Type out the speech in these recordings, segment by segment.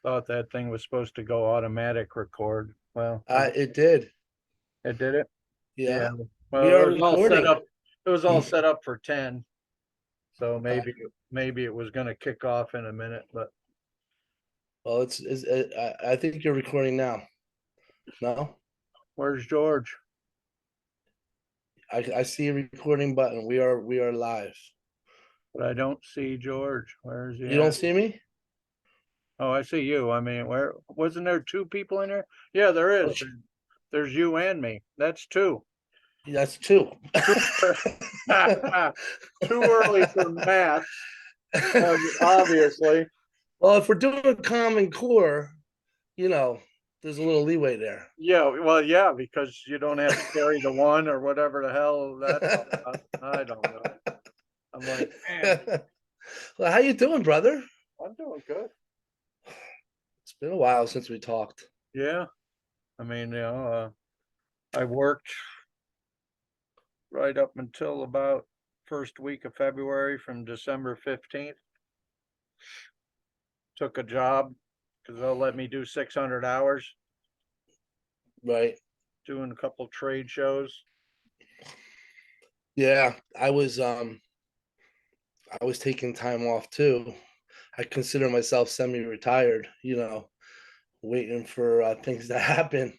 Thought that thing was supposed to go automatic record. Well, It did. it did it. Yeah. Well, We it are was all set recording. up. It was all set up for 10. So maybe it was going to kick off in a minute, but Well, I think you're recording now. No, where's George? I see a recording button. We are live. But I don't see George. Where's he You don't at? see me? Oh, I see you. I mean, where wasn't there two people in there? Yeah, there is. There's you and me. That's two. That's two. Too early for math, obviously. Well, if we're doing Common Core, there's a little leeway there. Yeah, well, yeah, because you don't have to carry the one or whatever the hell that's all about. I don't know. I'm like, man, Well, how you doing, brother? I'm doing good. It's been a while since we talked. Yeah, I mean, I worked right up until about first week of February from December 15th. Took a job because they'll let me do 600 hours. Right. Doing a couple trade shows. Yeah, I was taking time off too. I consider myself semi-retired, waiting for things to happen.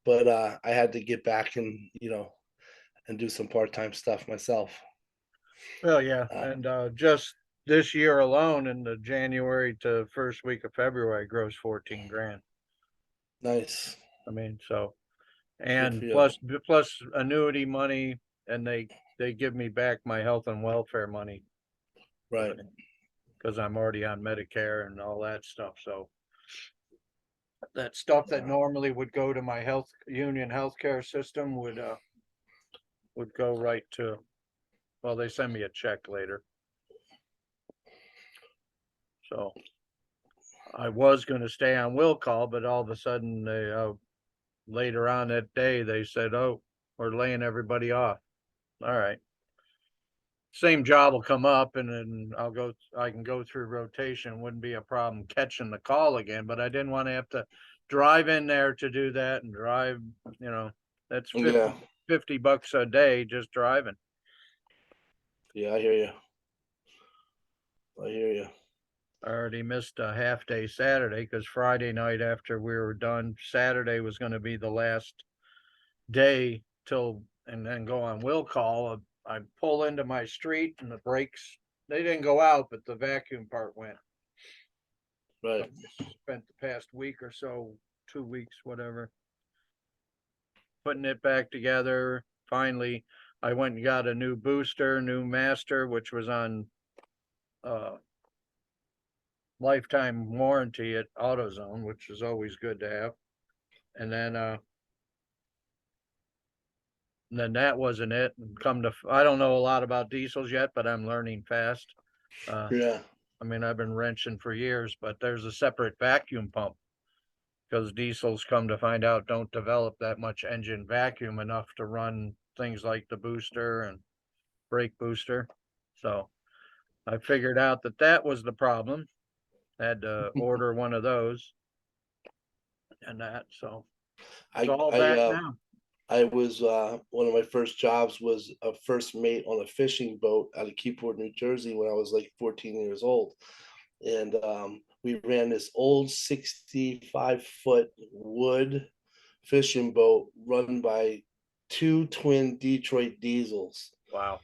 But I had to get back and do some part-time stuff myself. Well, yeah, and just this year alone, in the January to first week of February, I grossed 14 grand. Nice. I mean, so, and plus annuity money, and they give me back my health and welfare money, right? Because I'm already on Medicare and all that stuff. So that stuff that normally would go to my union healthcare system would go right to. Well, they send me a check later. So I was going to stay on will call, but all of a sudden they later on that day they said, "Oh, we're laying everybody off." All right. Same job will come up, and then I can go through rotation. Wouldn't be a problem catching the call again, but I didn't want to have to drive in there to do that and drive, that's $50 a day just driving. Yeah, I hear you. I already missed a half day Saturday because Friday night after we were done, Saturday was going to be the last day and then go on will call. I pull into my street and the brakes, they didn't go out, but the vacuum part went. Right. So spent the past week or so, 2 weeks, whatever, putting it back together. Finally, I went and got a new booster, new master, which was on lifetime warranty at AutoZone, which is always good to have. And then that wasn't it. I don't know a lot about diesels yet, but I'm learning fast. Yeah. I mean, I've been wrenching for years, but there's a separate vacuum pump because diesels, come to find out, don't develop that much engine vacuum enough to run things like the booster and brake booster. So I figured out that was the problem. Had to order one of those and that. So it's all back now. I was one of my first jobs was a first mate on a fishing boat out of Keyport, New Jersey, when I was like 14 years old, and we ran this old 65-foot wood fishing boat run by two twin Detroit diesels. Wow.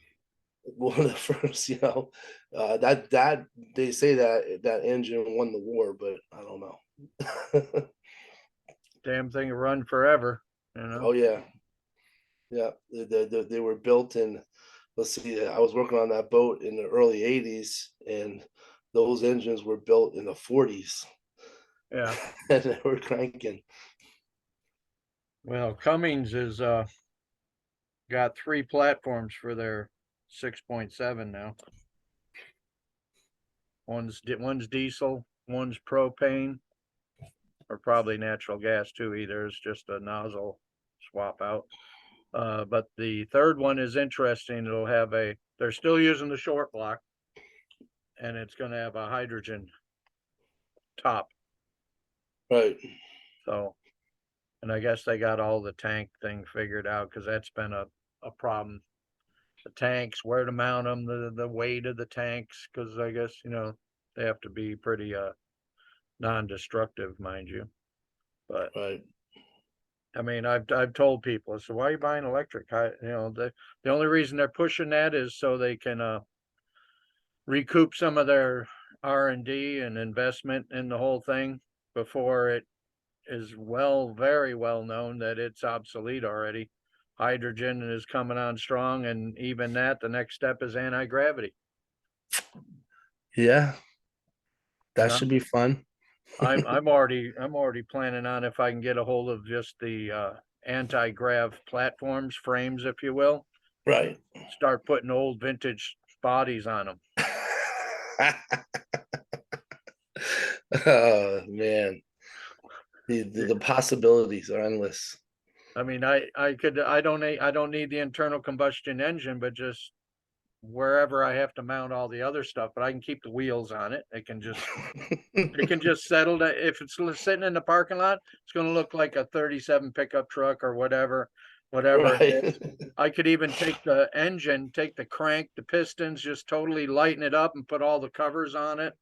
One of the first, that they say that engine won the war, but I don't know. Damn thing run forever, Oh yeah. They were built in, let's see, I was working on that boat in the early 80s, and those engines were built in the 40s. Yeah. And they were cranking. Well, Cummins is got 3 platforms for their 6.7 now. One's diesel, one's propane, or probably natural gas too. Either it's just a nozzle swap out. But the third one is interesting. It'll have they're still using the short block, and it's gonna have a hydrogen top. Right. So, and I guess they got all the tank thing figured out, because that's been a problem. The tanks, where to mount them, the weight of the tanks, because I guess, you know, they have to be pretty non-destructive, mind you. But Right. I mean, I've told people, so why are you buying electric? You know, the only reason they're pushing that is so they can recoup some of their R&D and investment in the whole thing before it is very well known that it's obsolete already. Hydrogen is coming on strong, and even that, the next step is anti-gravity. Yeah. That And should be fun. I'm already planning on, if I can get a hold of just the anti-grav platforms, frames, if you will, Right. start putting old vintage bodies on them. Oh man. The possibilities are endless. I mean, I don't need the internal combustion engine, but just wherever I have to mount all the other stuff, but I can keep the wheels on it. It can just settle that. If it's sitting in the parking lot, it's going to look like a 37 pickup truck or whatever it Right. is. I could even take the engine, take the crank, the pistons, just totally lighten it up and put all the covers on it,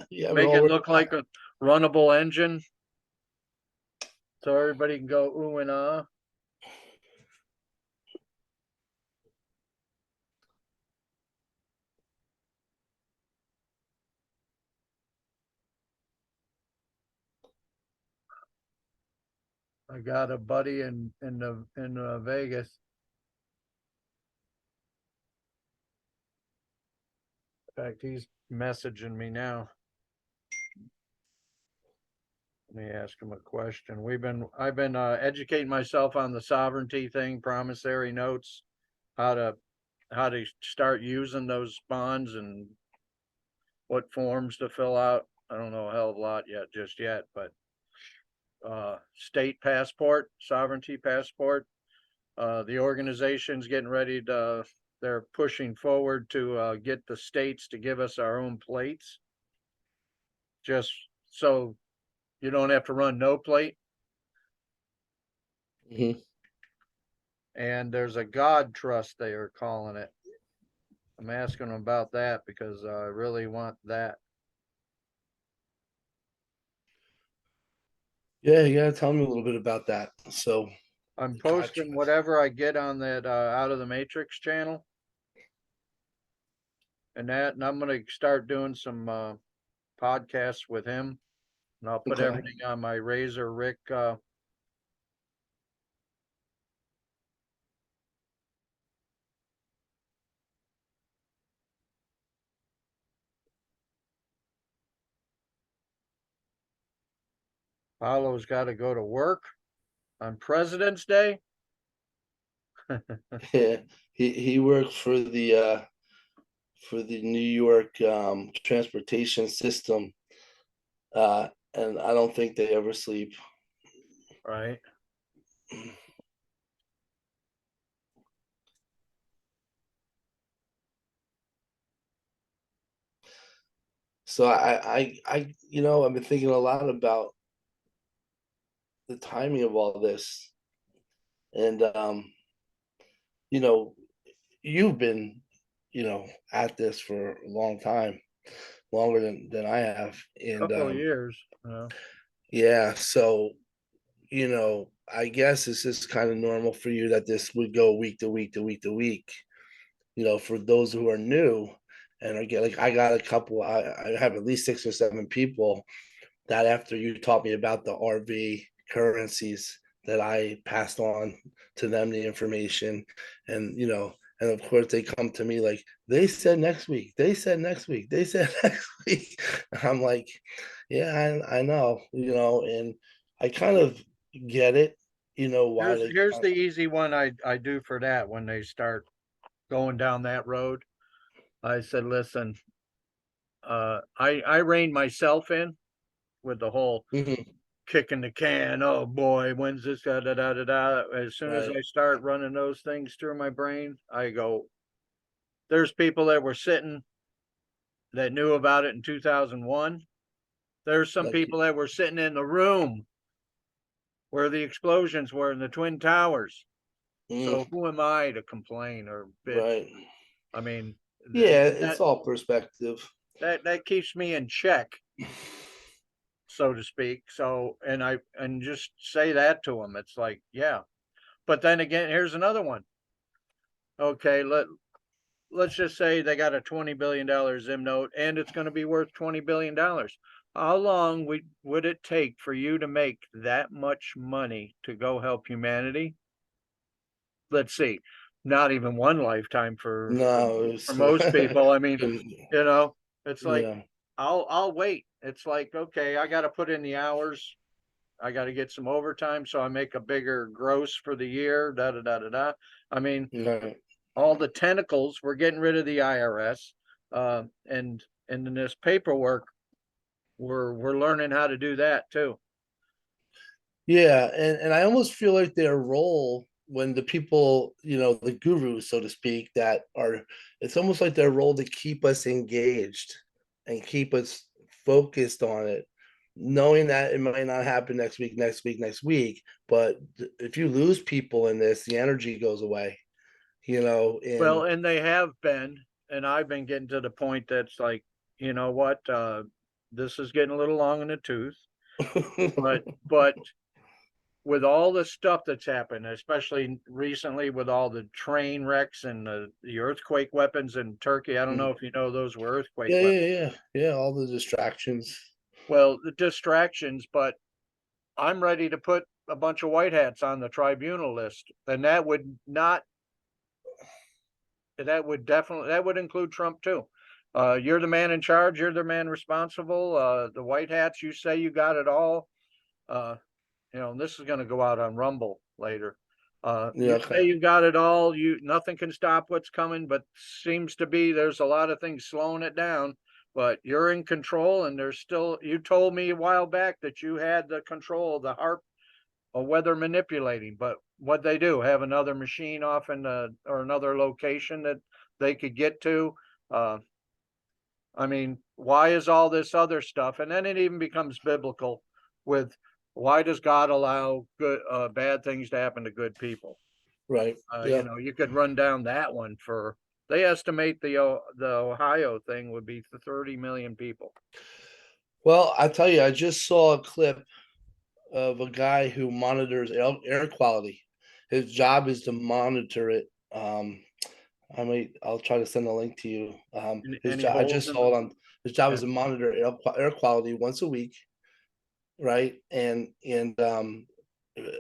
Yeah, we make all it work look like a runnable engine, so everybody can go ooh and ah. I got a buddy in Vegas. In fact, he's messaging me now. Let me ask him a question. I've been educating myself on the sovereignty thing, promissory notes, how to start using those bonds and what forms to fill out. I don't know a hell of a lot just yet, but state passport, sovereignty passport. The organization's getting ready to, they're pushing forward to get the states to give us our own plates, just so you don't have to run no plate. Mhm. And there's a God trust, they are calling it. I'm asking them about that because I really want that. Yeah, you gotta tell me a little bit about that. So I'm God posting trust. whatever I get on that Out of the Matrix channel, and I'm gonna start doing some podcasts with him, and I'll put Okay. everything on my Razor Rick. Paulo's got to go to work on President's Day. Yeah. He worked for the New York transportation system. And I don't think they ever sleep. Right. So I've been thinking a lot about the timing of all this. And you know, you've been, at this for a long time, longer than I have. And Couple of years. yeah, so I guess it's just kind of normal for you that this would go week to week to week to week. For those who are new, and I got a couple. I have at least 6 or 7 people that after you taught me about the RV currencies, that I passed on to them the information, and and of course they come to me like, they said next week, they said next week, they said next week. And I'm like, yeah, I know, and I kind of get it, why they Here's the easy one I do for that when they start going down that road. I said, listen, I reined myself in with the whole Mhm. kicking the can. Oh boy, when's this? Da, da, da, da, da. As soon as Right. I start running those things through my brain, I go, there's people that were sitting that knew about it in 2001. There's some Like, people that were sitting in the room where the explosions were in the Twin Towers. mm, So who am I to complain or bitch? right. I mean, Yeah, it's that all perspective. that keeps me in check, so to speak. So, and just say that to them. It's like, yeah. But then again, here's another one. Okay, let's just say they got a $20 billion Zim note, and it's going to be worth $20 billion. How long would it take for you to make that much money to go help humanity? Let's see, not even one lifetime No, for it's most people. I mean, you know, it's like yeah, I'll wait. It's like, okay, I got to put in the hours. I got to get some overtime so I make a bigger gross for the year. Da da da da da. I mean, right. all the tentacles. We're getting rid of the IRS, and in this paperwork, we're learning how to do that too. Yeah, and I almost feel like their role when the people, the gurus, so to speak, that are, it's almost like their role to keep us engaged and keep us focused on it, knowing that it might not happen next week, but if you lose people in this, the energy goes away, Well, and and they have been, and I've been getting to the point that's like, you know what, this is getting a little long in the tooth, but with all the stuff that's happened, especially recently with all the train wrecks and the earthquake weapons in Turkey. I don't know if you know those were earthquake yeah, weapons. yeah, yeah, yeah, all the distractions. Well, the distractions, but I'm ready to put a bunch of white hats on the tribunal list, and that would include Trump too. You're the man in charge. You're the man responsible. The white hats. You say you got it all. Uh, this is going to go out on Rumble later. Yeah, You say okay. you got it all. Nothing can stop what's coming, but seems to be there's a lot of things slowing it down. But you're in control, and there's still. You told me a while back that you had the control of the harp or weather manipulating, but what they do, have another machine off in or another location that they could get to. Uh, I mean, why is all this other stuff? And then it even becomes biblical with why does God allow bad things to happen to good people? Right. Yeah. You could run down that one for. They estimate the Ohio thing would be 30 million people. Well, I tell you, I just saw a clip of a guy who monitors air quality. His job is to monitor it. I'll try to send a link to you. His Any job, I holes just in saw the? it on. His job Yeah. is to monitor air quality once a week, right? And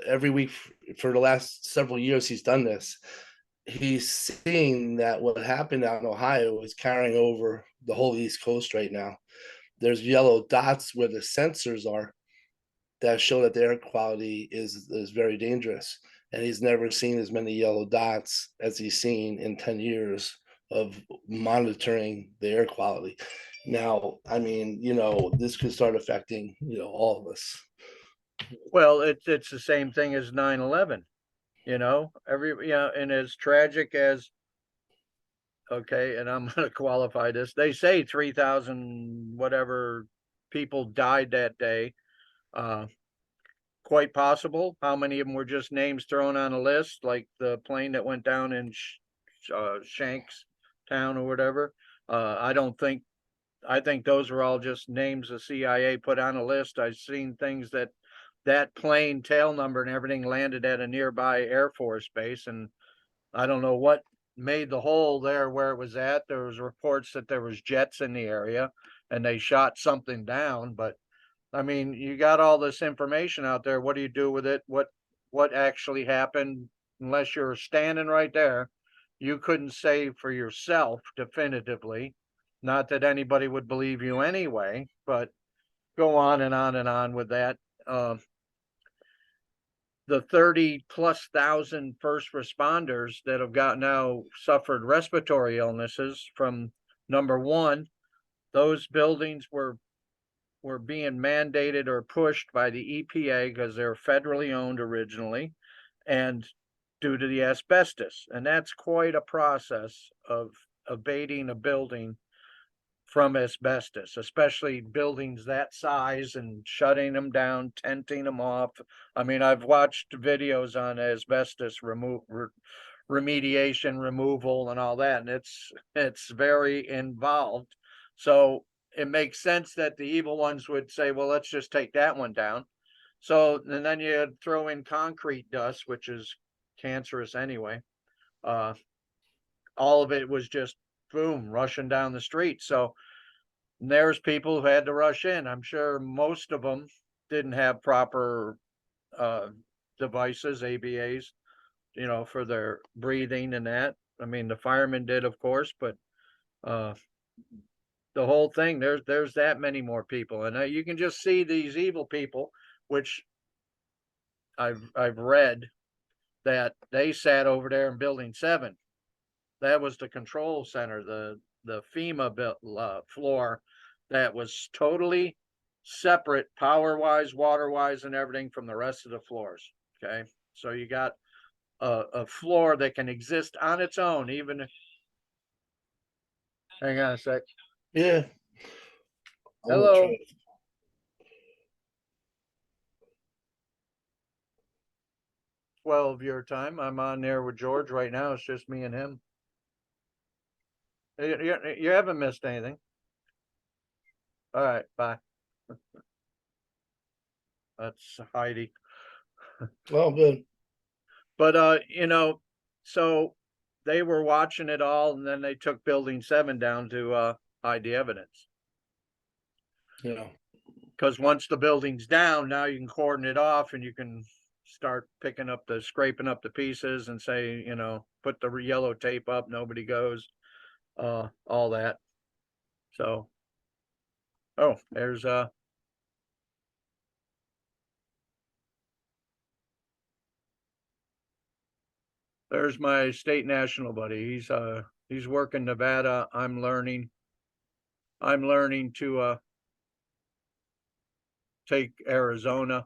every week for the last several years, he's done this. He's seeing that what happened out in Ohio is carrying over the whole East Coast right now. There's yellow dots where the sensors are that show that the air quality is very dangerous. And he's never seen as many yellow dots as he's seen in 10 years of monitoring the air quality. Now, I mean, this could start affecting, all of us. Well, it's the same thing as 9/11. And as tragic as, okay, and I'm going to qualify this. They say 3,000 whatever people died that day. Uh, quite possible. How many of them were just names thrown on a list, like the plane that went down in Shanks Town or whatever? I don't think. I think those were all just names the CIA put on a list. I've seen things that plane tail number and everything landed at a nearby Air Force base, and I don't know what made the hole there where it was at. There was reports that there was jets in the area and they shot something down, but I mean, you got all this information out there. What do you do with it? What actually happened? Unless you're standing right there, you couldn't say for yourself definitively. Not that anybody would believe you anyway, but go on and on and on with that. The 30 plus thousand first responders that have got now suffered respiratory illnesses from, number one, those buildings were being mandated or pushed by the EPA because they're federally owned originally, and due to the asbestos. And that's quite a process of abating a building from asbestos, especially buildings that size, and shutting them down, tenting them off. I mean, I've watched videos on asbestos remediation, removal, and all that, and it's very involved. So it makes sense that the evil ones would say, well, let's just take that one down. So, and then you throw in concrete dust, which is cancerous anyway. All of it was just boom, rushing down the street. So there's people who had to rush in. I'm sure most of them didn't have proper devices, ABAs, for their breathing and that. I mean, the firemen did, of course, but the whole thing, there's that many more people, and you can just see these evil people, which I've read that they sat over there in Building 7. That was the control center, the FEMA floor that was totally separate, power-wise, water-wise, and everything from the rest of the floors. Okay, so you got a floor that can exist on its own, even if. Hang on a sec. Yeah. Hello. 12 your time. I'm on there with George right now. It's just me and him. You haven't missed anything. All right, bye. That's Heidi. Well, good. But so they were watching it all, and then they took Building 7 down to hide the evidence. Yeah. Because once the building's down, now you can cordon it off, and you can start scraping up the pieces, and say, put the yellow tape up, nobody goes, all that. So, there's my state national buddy. He's working Nevada. I'm learning to take Arizona,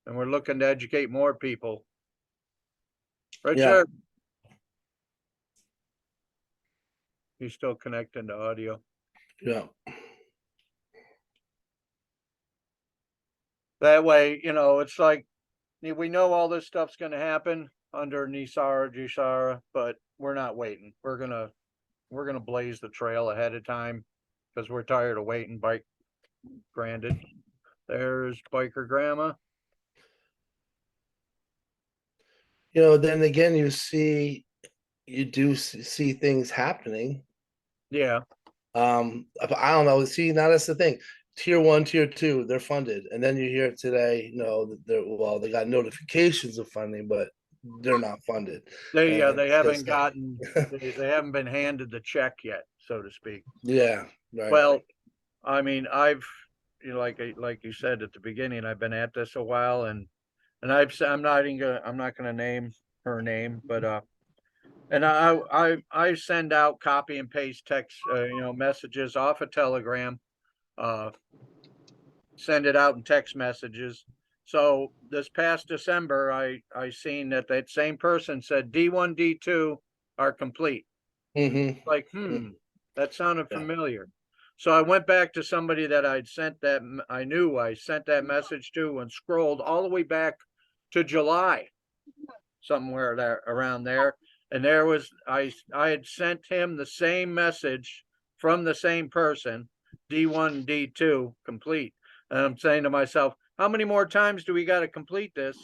and we're looking to educate more people. Richard, he's still connecting to audio. Yeah. That way, it's like we know all this stuff's going to happen under Nisara, Jisara, but we're not waiting. We're gonna blaze the trail ahead of time, because we're tired of waiting. Bike granted. There's biker grandma. Then again, you do see things happening. Yeah. I don't know. See, now that's the thing. Tier 1, Tier 2, they're funded, and then you hear today, they got notifications of funding, but they're not funded. They haven't gotten, they haven't been handed the check yet, so to speak. Yeah. Right. Well, I mean, I've, like you said at the beginning, I've been at this a while, and I'm not gonna name her name, but and I send out copy and paste text, messages off a Telegram, send it out in text messages. So this past December, I seen that same person said D1, D2 are complete. Mm-hmm. Like, that sounded familiar. So I went back to somebody that I knew I sent that message to, and scrolled all the way back to July, somewhere there around there. And there was, I had sent him the same message from the same person, D1, D2 complete. And I'm saying to myself, how many more times do we got to complete this?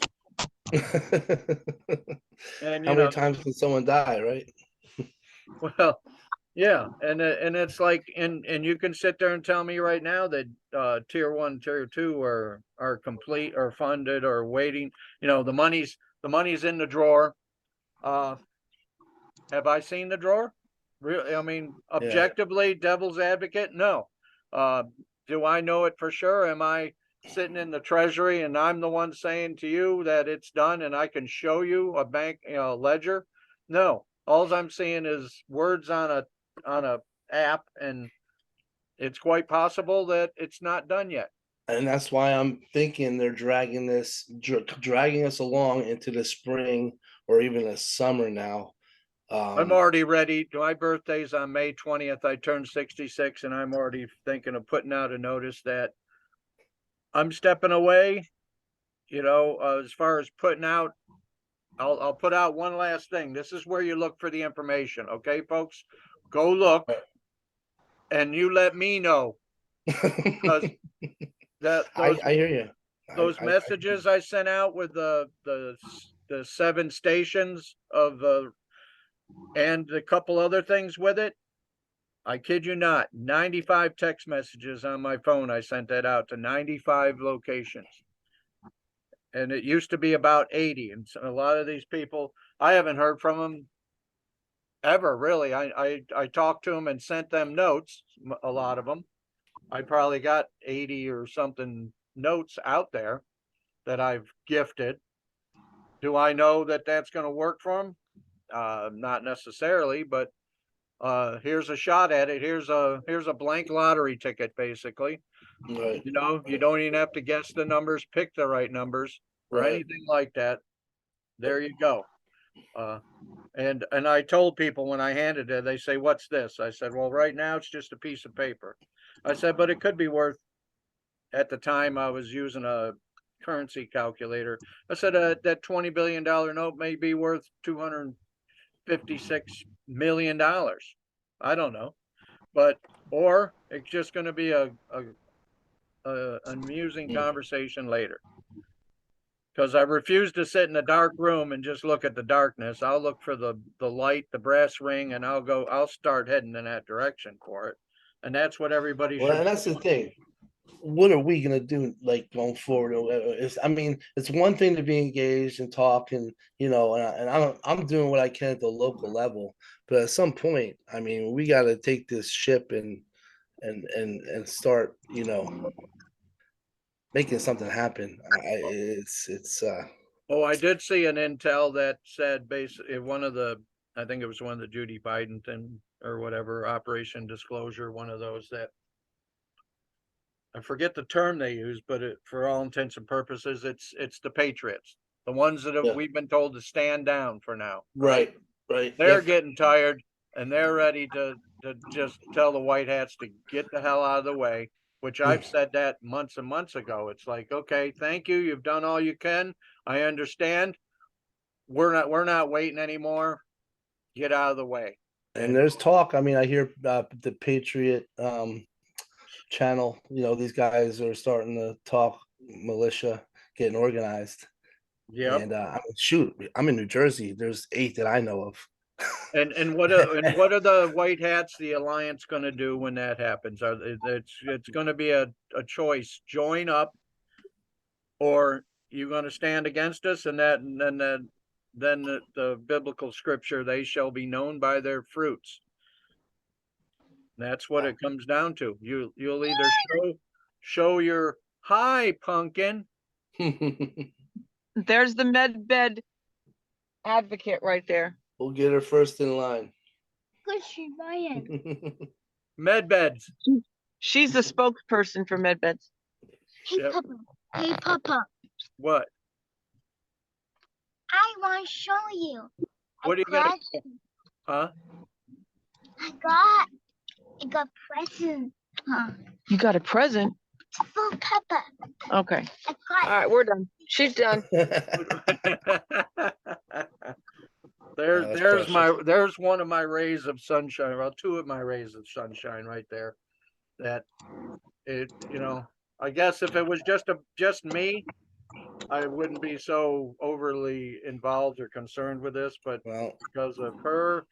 And how many times can someone die, right? Well, yeah, and it's like, and you can sit there and tell me right now that Tier 1, Tier 2 are complete, or funded, or waiting. The money's in the drawer. Have I seen the drawer? Really? I mean, objectively, devil's advocate, no. Do I know it for sure? Am I sitting in the treasury and I'm the one saying to you that it's done, and I can show you a bank ledger? No. All I'm seeing is words on a app, and it's quite possible that it's not done yet. And that's why I'm thinking they're dragging us along into the spring, or even the summer now, I'm already ready. My birthday's on May 20th. I turned 66 and I'm already thinking of putting out a notice that I'm stepping away, as far as putting out. I'll put out one last thing. This is where you look for the information. Okay, folks, go look and you let me know. Because I hear you. those messages I sent out with the 7 stations of and a couple other things with it. I kid you not, 95 text messages on my phone. I sent that out to 95 locations. And it used to be about 80. And so a lot of these people, I haven't heard from them ever, really. I talked to them and sent them notes, a lot of them. I probably got 80 or something notes out there that I've gifted. Do I know that that's going to work for them? Not necessarily, but here's a shot at it. Here's a blank lottery ticket, basically. Right. You don't even have to guess the numbers, pick the right numbers or anything like that. There you go. And I told people when I handed it, they say, "What's this?" I said, "Well, right now it's just a piece of paper." I said, "But it could be worth." At the time, I was using a currency calculator. I said, "That $20 billion note may be worth $256 million. I don't know, or it's just going to be a amusing conversation later." Because I refuse to sit in a dark room and just look at the darkness. I'll look for the light, the brass ring, and I'll start heading in that direction for it. And that's what everybody Well, should. and that's the thing. What are we gonna do like going forward? It's one thing to be engaged and talk, and I'm doing what I can at the local level, but at some point, I mean, we got to take this ship and start, making something happen. It's Oh, I did see an intel that said basically I think it was one of the Judy Biden thing or whatever, Operation Disclosure, one of those that I forget the term they use, but for all intents and purposes, it's the patriots, the ones that Yeah. we've been told to stand down for now. right. They're Yep. getting tired and they're ready to just tell the white hats to get the hell out of the way, which I've said that months and months ago. It's like, okay, thank you. You've done all you can. I understand. We're not waiting anymore. Get out of the way. And there's talk. I mean, I hear the Patriot channel. These guys are starting to talk militia, getting organized. Yep. And shoot, I'm in New Jersey. There's 8 that I know of. And what are the white hats, the alliance, going to do when that happens? It's going to be a choice: join up, or you're going to stand against us, and then the biblical scripture, they shall be known by their fruits. That's what it comes down to. You'll either show your hi pumpkin. There's the med bed advocate right there. We'll get her first in line. Who's she buying? Med beds. She's the spokesperson for med beds. Hey, Yep. Papa. Hey, Papa. What? I want to show you. What are you gonna? Huh? I got present. Huh. You got a present? For Papa. Okay. I All got. right, we're done. She's done. There's one of my rays of sunshine. Well, 2 of my rays of sunshine right there. That I guess if it was just me, I wouldn't be so overly involved or concerned with this, but because of her,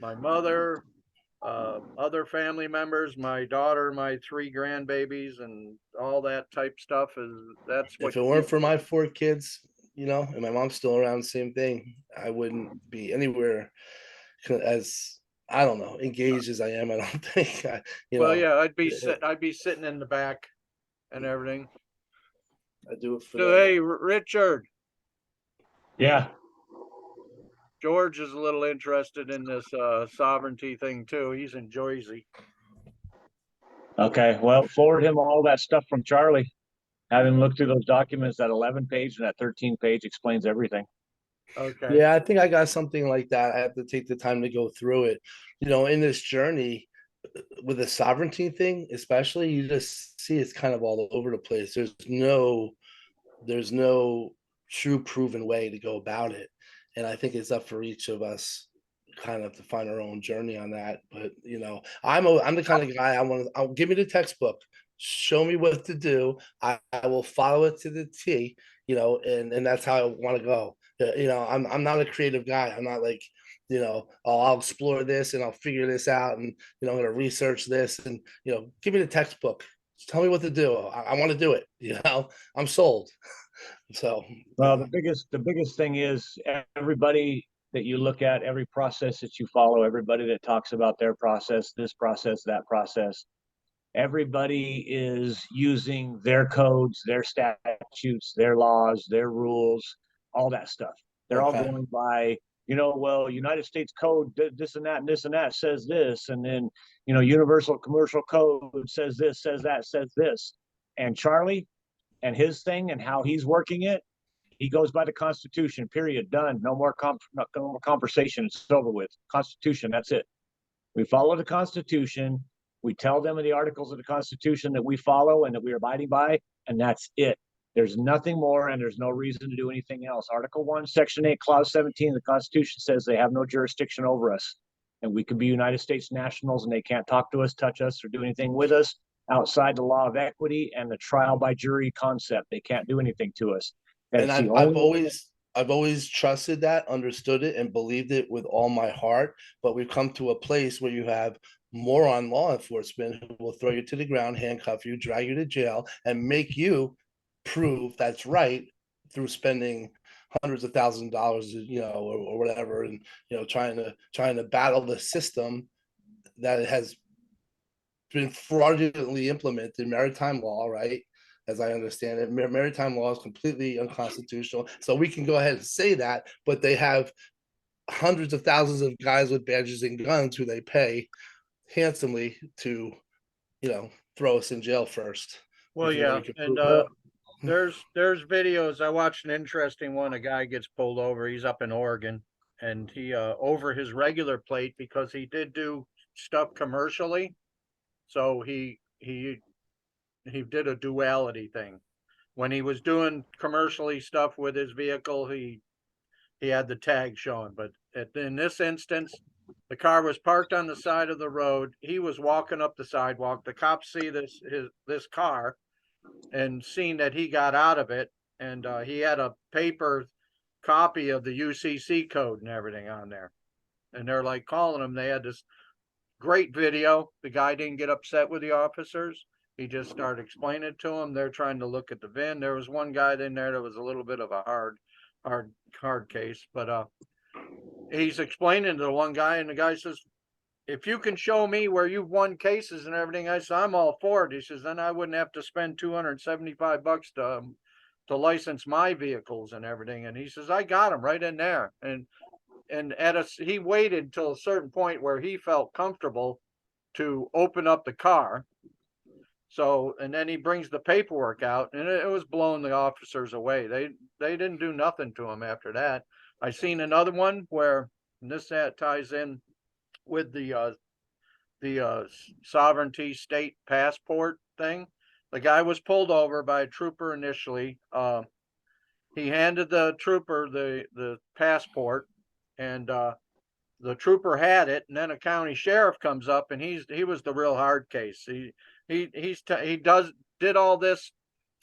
my mother, other family members, my daughter, my 3 grandbabies, and all that type stuff that's what. If it weren't for my 4 kids, and my mom's still around, same thing, I wouldn't be anywhere as, I don't know, engaged as I am. I don't think. Yeah, I'd be sitting in the back and everything. I do it for So, them. hey, Richard. Yeah. George is a little interested in this sovereignty thing too. He's in Jersey. Okay. Well, forward him all that stuff from Charlie. Have him look through those documents. That 11 page and that 13 page explains everything. Okay. Yeah, I think I got something like that. I have to take the time to go through it. In this journey with the sovereignty thing, especially, you just see it's kind of all over the place. There's no true proven way to go about it. And I think it's up for each of us kind of to find our own journey on that. But I'm the kind of guy I'll give me the textbook, show me what to do. I will follow it to the T, and that's how I want to go. I'm not a creative guy. I'm not like, oh, I'll explore this and I'll figure this out, and I'm gonna research this, and give me the textbook. Just tell me what to do. I want to do it. I'm sold. So Well, the biggest thing is everybody that you look at, every process that you follow, everybody that talks about their process, this process, that process, everybody is using their codes, their statutes, their laws, their rules, all that stuff. They're all okay. going by, well, United States Code, this and that, and this and that says this. And then, Universal Commercial Code says this, says that, says this. And Charlie and his thing and how he's working it, he goes by the Constitution, period, done. No more conversation. It's over with. Constitution, that's it. We follow the Constitution. We tell them in the articles of the Constitution that we follow and that we are abiding by, and that's it. There's nothing more, and there's no reason to do anything else. Article 1, Section 8, Clause 17 of the Constitution says they have no jurisdiction over us, and we can be United States nationals, and they can't talk to us, touch us, or do anything with us outside the law of equity and the trial by jury concept. They can't do anything to us. And That's the I've only always trusted that, understood it, and believed it with all my heart. But we've come to a place where you have moron law enforcement who will throw you to the ground, handcuff you, drag you to jail, and make you prove that's right through spending hundreds of thousands of dollars, or whatever, and trying to battle the system that has been fraudulently implemented, maritime law, right? As I understand it, maritime law is completely unconstitutional. So we can go ahead and say that, but they have hundreds of thousands of guys with badges and guns who they pay handsomely to, throw us in jail first. Well, yeah, and there's videos. I watched an interesting one. A guy gets pulled over. He's up in Oregon, and he over his regular plate because he did do stuff commercially. So he did a duality thing. When he was doing commercially stuff with his vehicle, he had the tag showing. But in this instance, the car was parked on the side of the road. He was walking up the sidewalk. The cops see this car and seen that he got out of it, and he had a paper copy of the UCC code and everything on there. And they're like calling him. They had this great video. The guy didn't get upset with the officers. He just started explaining it to them. They're trying to look at the VIN. There was one guy in there that was a little bit of a hard case, but he's explaining to the one guy, and the guy says, if you can show me where you've won cases and everything, I said, I'm all for it. He says, then I wouldn't have to spend $275 to license my vehicles and everything. And he says, I got him right in there. And he waited till a certain point where he felt comfortable to open up the car. So, and then he brings the paperwork out, and it was blowing the officers away. They didn't do nothing to him after that. I seen another one where, and this ties in with the sovereignty state passport thing. The guy was pulled over by a trooper initially. He handed the trooper the passport, and the trooper had it, and then a county sheriff comes up, and he was the real hard case. He did all this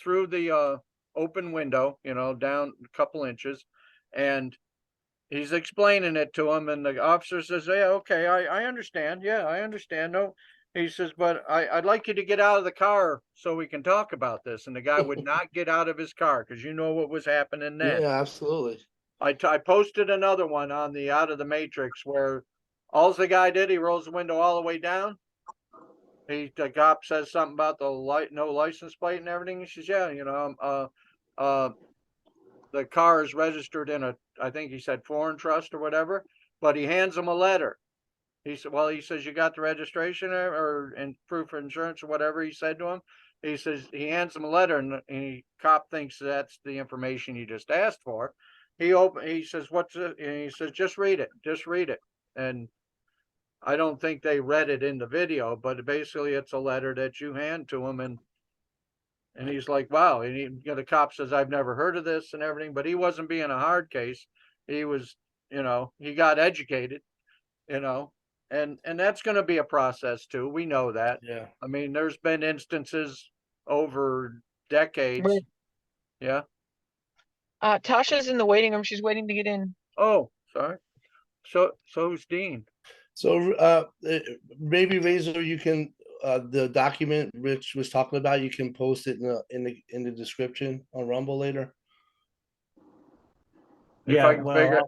through the open window, down a couple inches, and he's explaining it to him, and the officer says, yeah, okay, I understand. Yeah, I understand. No, he says, but I'd like you to get out of the car so we can talk about this. And the guy would not get out of his car because you know what was happening then. Yeah, absolutely. I posted another one on the Out of the Matrix where all the guy did, he rolls the window all the way down. The cop says something about the no license plate and everything. He says, yeah, the car is registered in I think he said foreign trust or whatever, but he hands him a letter. He says, you got the registration or and proof of insurance or whatever he said to him. He says, he hands him a letter, and the cop thinks that's the information he just asked for. he says, what's it? And he says, just read it, just read it. And I don't think they read it in the video, but basically it's a letter that you hand to him, and he's like, wow. And the cop says, I've never heard of this and everything, but he wasn't being a hard case. He was, he got educated, and that's going to be a process too. We know that. Yeah. I mean, there's been instances over decades. Right. Yeah. Tasha's in the waiting room. She's waiting to get in. Oh, sorry. So's Dean. So maybe Razor, you can the document Rich was talking about, you can post it in the description on Rumble later. If Yeah, I can well, figure-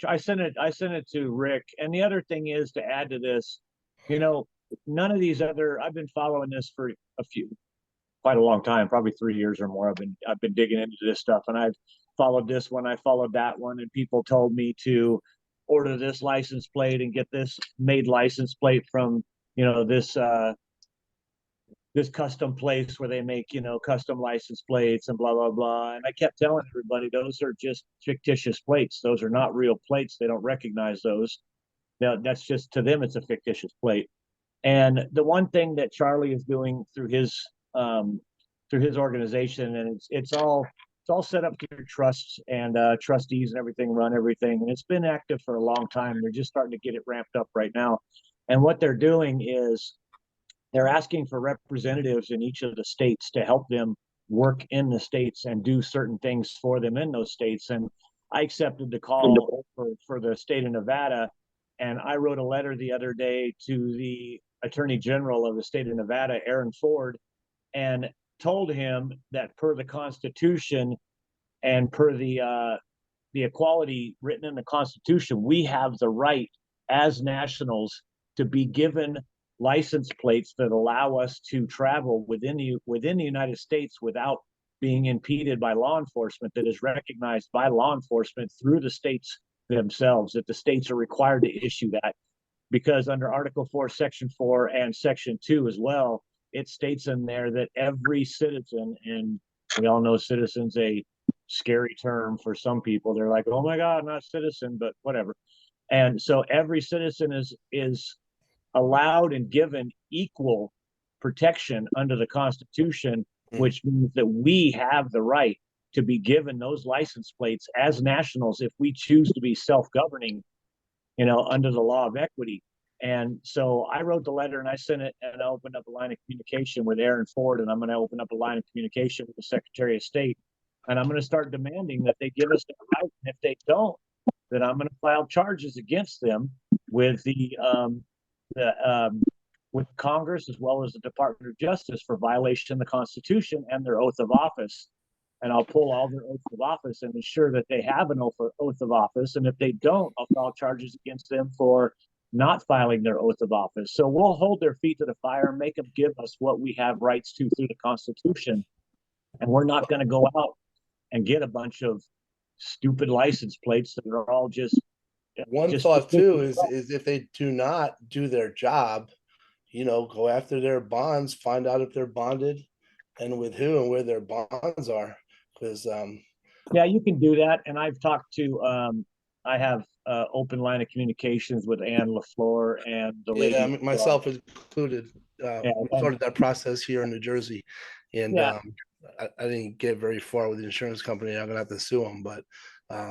I sent it to Rick. And the other thing is, to add to this, none of these other, I've been following this for quite a long time, probably 3 years or more. I've been digging into this stuff, and I've followed this one, I followed that one, and people told me to order this license plate and get this made license plate from, this custom place where they make, custom license plates and blah, blah, blah. And I kept telling everybody, those are just fictitious plates. Those are not real plates. They don't recognize those. Now, that's just, to them, it's a fictitious plate. And the one thing that Charlie is doing through his organization, and it's all set up through trusts and trustees and everything run everything. And it's been active for a long time. They're just starting to get it ramped up right now. And what they're doing is they're asking for representatives in each of the states to help them work in the states and do certain things for them in those states. And I accepted the call for the state of Nevada. And I wrote a letter the other day to the Attorney General of the state of Nevada, Aaron Ford, and told him that per the Constitution and per the equality written in the Constitution, we have the right as nationals to be given license plates that allow us to travel within the United States without being impeded by law enforcement, that is recognized by law enforcement through the states themselves, that the states are required to issue that. Because under Article 4, Section 4, and Section 2 as well, it states in there that every citizen, and we all know citizen's a scary term for some people. They're like, oh my God, not citizen, but whatever. And so every citizen is allowed and given equal protection under the Constitution, which means that we have the right to be given those license plates as nationals if we choose to be self-governing, under the law of equity. And so I wrote the letter and I sent it, and I opened up a line of communication with Aaron Ford, and I'm going to open up a line of communication with the Secretary of State, and I'm going to start demanding that they give us the right. And if they don't, then I'm going to file charges against them with with Congress as well as the Department of Justice for violation of the Constitution and their oath of office. And I'll pull all their oaths of office and ensure that they have an oath of office. And if they don't, I'll file charges against them for not filing their oath of office. So we'll hold their feet to the fire and make them give us what we have rights to through the Constitution. And we're not going to go out and get a bunch of stupid license plates that are all just. One thought too is if they do not do their job, go after their bonds, find out if they're bonded and with who and where their bonds are. Because yeah, you can do that. And I've talked to I have open line of communications with Ann LaFleur and the lady. Yeah, myself included. We started that process here in New Jersey, and I didn't get very far with the insurance company. I'm gonna have to sue them, but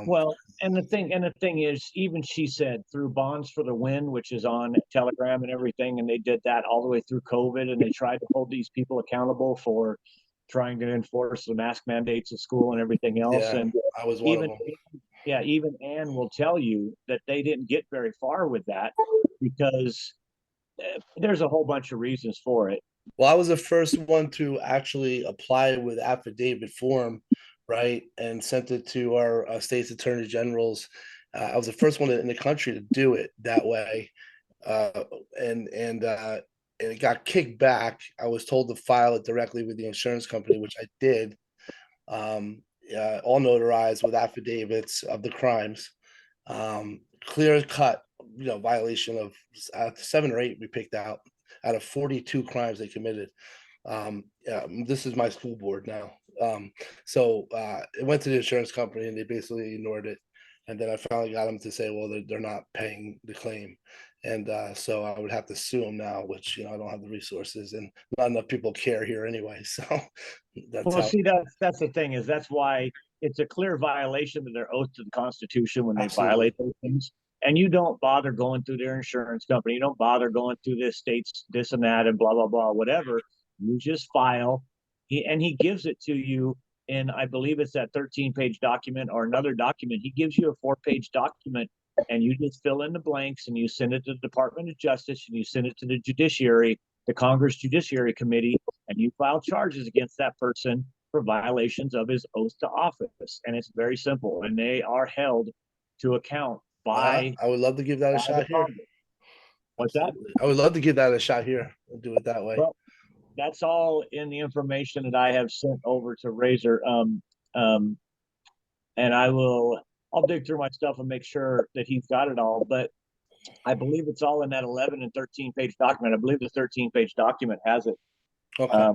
well, and the thing is, even she said through Bonds for the Win, which is on Telegram and everything, and they did that all the way through COVID, and they tried to hold these people accountable for trying to enforce the mask mandates at school and everything else. Yeah, and I was one of them. Yeah, even Ann will tell you that they didn't get very far with that because there's a whole bunch of reasons for it. Well, I was the first one to actually apply with affidavit form, right, and sent it to our state's attorney generals. I was the first one in the country to do it that way, and it got kicked back. I was told to file it directly with the insurance company, which I did. All notarized with affidavits of the crimes, clear cut, violation of 7 or 8 we picked out of 42 crimes they committed. Yeah, this is my school board now. So it went to the insurance company and they basically ignored it. And then I finally got them to say, well, they're not paying the claim. And so I would have to sue them now, which, you know, I don't have the resources and not enough people care here anyway. So that's Well, how. see, that's the thing is that's why it's a clear violation of their oath to the Constitution when they Absolutely. violate those things. And you don't bother going through their insurance company. You don't bother going through this state's this and that and blah, blah, blah, whatever. You just file. He gives it to you in, I believe it's that 13-page document or another document. He gives you a 4-page document and you just fill in the blanks and you send it to the Department of Justice and you send it to the Judiciary, the Congress Judiciary Committee, and you file charges against that person for violations of his oath to office. And it's very simple. And they are held to account by I would love to give that a the shot here. Congress. What's that? I would love to give that a shot here and do it that way. Well, that's all in the information that I have sent over to Razor. And I'll dig through my stuff and make sure that he's got it all. But I believe it's all in that 11 and 13-page document. I believe the 13-page document has it. Okay.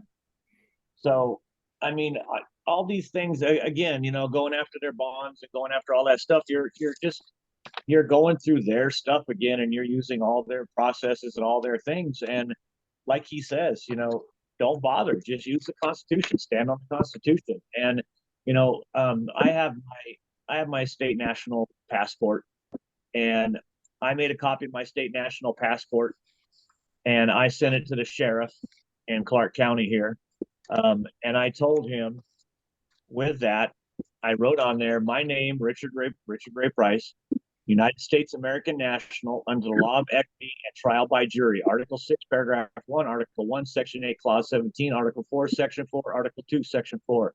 So, I mean, all these things, again, you know, going after their bonds and going after all that stuff, you're going through their stuff again, and you're using all their processes and all their things. And like he says, you know, don't bother, just use the Constitution, stand on the Constitution. And, you know, I have my state national passport, and I made a copy of my state national passport and I sent it to the sheriff in Clark County here. And I told him with that, I wrote on there, my name, Richard Ray Price, United States American national, under the law of equity and trial by jury, Article 6, Paragraph 1, Article 1, Section 8, Clause 17, Article 4, Section 4, Article 2, Section 4,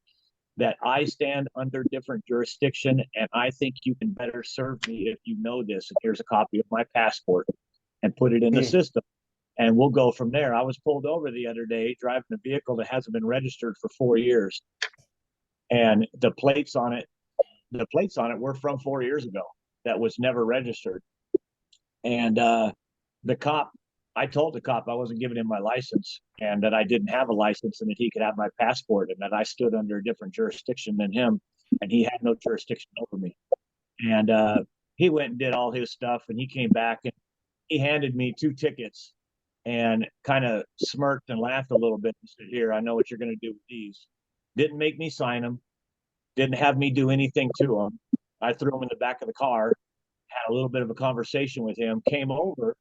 that I stand under different jurisdiction, and I think you can better serve me if you know this. And here's a copy of my passport, and put it in the system. And we'll go from there. I was pulled over the other day driving a vehicle that hasn't been registered for 4 years. And the plates on it were from 4 years ago that was never registered. And I told the cop I wasn't giving him my license and that I didn't have a license and that he could have my passport and that I stood under a different jurisdiction than him and he had no jurisdiction over me. And he went and did all his stuff and he came back and he handed me 2 tickets and kind of smirked and laughed a little bit and said, here, I know what you're going to do with these. Didn't make me sign them. Didn't have me do anything to them. I threw them in the back of the car, had a little bit of a conversation with him, came over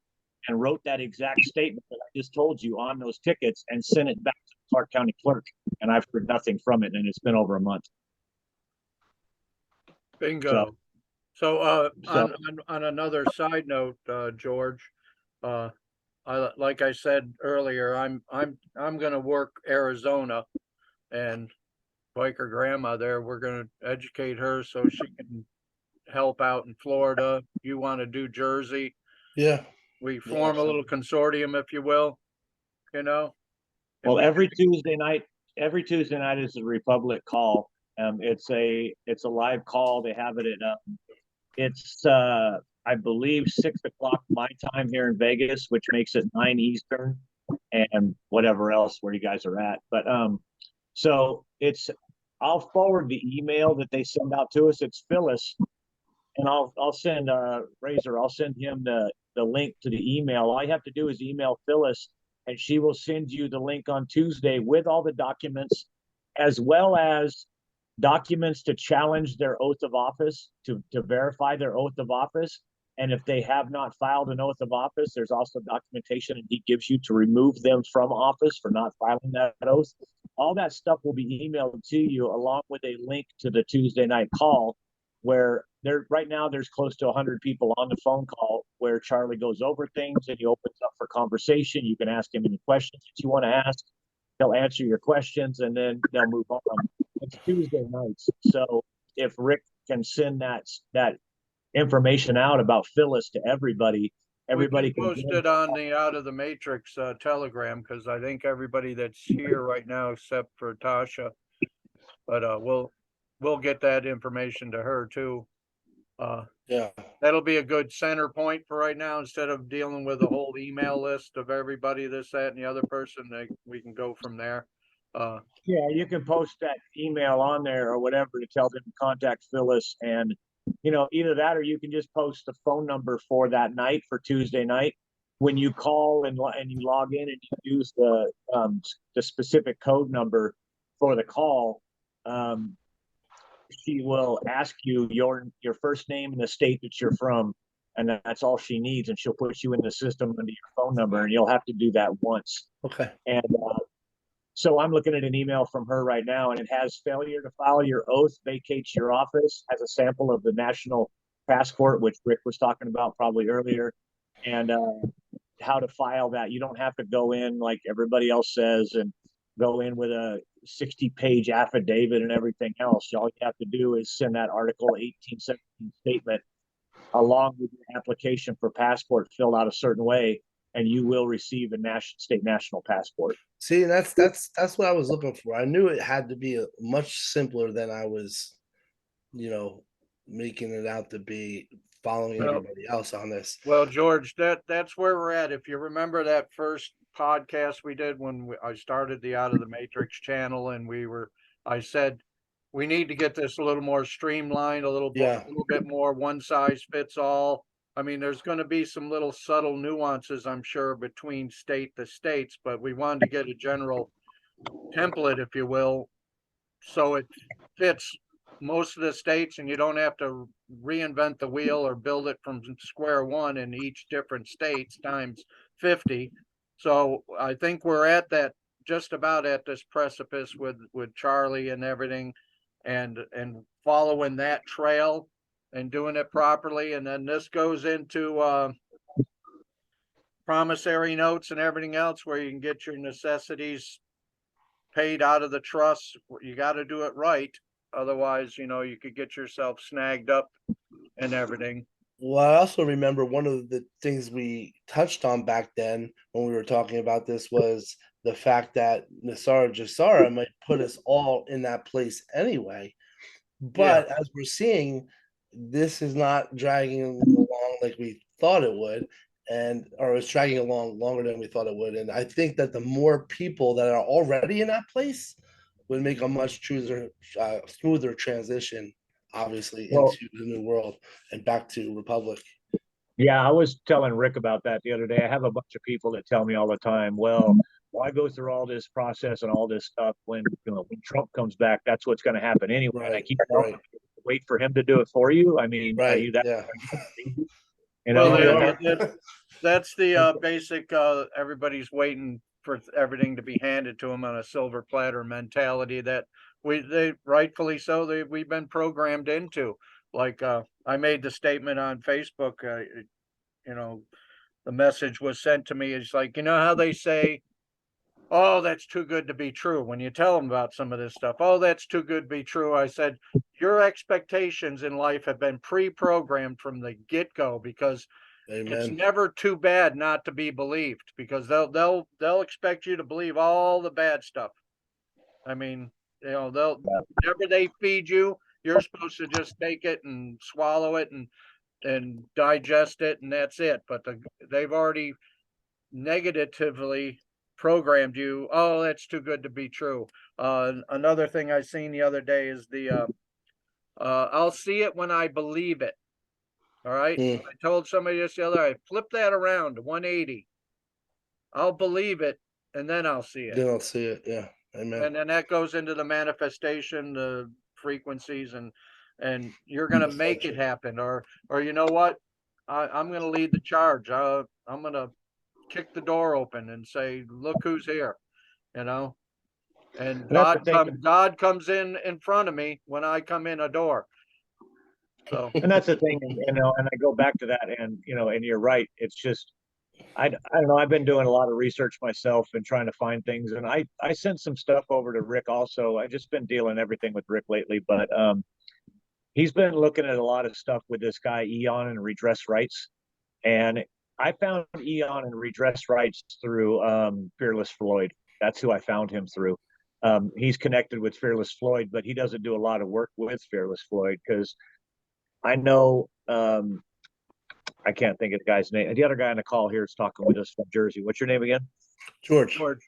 and wrote that exact statement that I just told you on those tickets and sent it back to the Clark County clerk. And I've heard nothing from it. And it's been over a month. Bingo. So on another side note, George, like I said earlier, I'm going to work Arizona, and biker grandma there, we're going to educate her so she can help out in Florida. You want to do Jersey? Yeah. We form a little consortium, if you will, you know. Well, every Tuesday night is a Republic call. It's a live call. They have it at I believe 6 o'clock my time here in Vegas, which makes it 9 Eastern and whatever else where you guys are at. But so I'll forward the email that they send out to us. It's Phyllis, and I'll send Razor. I'll send him the link to the email. All you have to do is email Phyllis, and she will send you the link on Tuesday with all the documents, as well as documents to challenge their oath of office, to verify their oath of office. And if they have not filed an oath of office, there's also documentation that he gives you to remove them from office for not filing that oath. All that stuff will be emailed to you along with a link to the Tuesday night call, where right now there's close to 100 people on the phone call where Charlie goes over things and he opens up for conversation. You can ask him any questions that you want to ask. He'll answer your questions and then they'll move on. It's Tuesday nights. So if Rick can send that information out about Phyllis to everybody can post it on the Out of the Matrix Telegram, because I think everybody that's here right now except for Tasha, but we'll get that information to her too. Yeah. That'll be a good center point for right now, instead of dealing with a whole email list of everybody, this, that, and the other person. We can go from there. Yeah, you can post that email on there or whatever to tell them to contact Phyllis, and either that or you can just post the phone number for that night, for Tuesday night. When you call and you log in and you use the specific code number for the call, she will ask you your first name and the state that you're from, and that's all she needs, and she'll put you in the system under your phone number, and you'll have to do that once. Okay. And so I'm looking at an email from her right now, and it has failure to file your oath vacates your office, as a sample of the national passport, which Rick was talking about probably earlier, and how to file that. You don't have to go in like everybody else says and go in with a 60-page affidavit and everything else. All you have to do is send that Article 1817 statement along with your application for passport filled out a certain way, and you will receive a state national passport. See, that's what I was looking for. I knew it had to be much simpler than I was, making it out to be, following Well- everybody else on this. Well, George, that's where we're at. If you remember that first podcast we did when I started the Out of the Matrix channel, and I said, we need to get this a little more streamlined, a little bit more one size fits all. I mean, there's going to be some little subtle nuances, I'm sure, between state to states, but we wanted to get a general template, if you will, so it fits most of the states, and you don't have to reinvent the wheel or build it from square one in each different states times 50. So I think we're at that, just about at this precipice with Charlie and everything, and following that trail and doing it properly. And then this goes into promissory notes and everything else, where you can get your necessities paid out of the trust. You got to do it right. Otherwise, you could get yourself snagged up and everything. Well, I also remember one of the things we touched on back then when we were talking about this was the fact that Nasara Jasara might put us all in that place anyway. But as we're seeing, this is not dragging along like we thought it would, or it's dragging along longer than we thought it would. And I think that the more people that are already in that place would make a much smoother transition, obviously, into the new world and back to Republic. Yeah, I was telling Rick about that the other day. I have a bunch of people that tell me all the time, well, why go through all this process and all this stuff when when Trump comes back? That's what's going to happen anyway. Right, and I keep telling them, wait for him to do it for you. I mean, are you that? Yeah. That's the basic. Everybody's waiting for everything to be handed to them on a silver platter mentality that they rightfully so, we've been programmed into. Like I made the statement on Facebook. The message was sent to me. It's like, how they say, oh, that's too good to be true. When you tell them about some of this stuff, oh, that's too good to be true. I said, your expectations in life have been pre-programmed from the get-go, because it's never too bad not to be believed, because they'll expect you to believe all the bad stuff. I mean, whatever they feed you, you're supposed to just take it and swallow it and digest it, and that's it. But they've already negatively programmed you. Oh, that's too good to be true. Another thing I seen the other day is I'll see it when I believe it. All right. I told somebody this the other day, flip that around to 180. I'll believe it, and then I'll see it. Then I'll see it. Yeah. Amen. And then that goes into the manifestation, the frequencies, and you're gonna make it happen. Or you know what? I'm gonna lead the charge. I'm gonna kick the door open and say, look who's here, and God comes in front of me when I come in a door. So, and that's the thing, and I go back to that, and and you're right. It's just, I don't know. I've been doing a lot of research myself and trying to find things, and I sent some stuff over to Rick also. I just been dealing everything with Rick lately, but he's been looking at a lot of stuff with this guy Eon and redress rights, and I found Eon and redress rights through Fearless Floyd. That's who I found him through. He's connected with Fearless Floyd, but he doesn't do a lot of work with Fearless Floyd, because I know, I can't think of the guy's name. The other guy on the call here is talking with us from Jersey. What's your name again? George. George,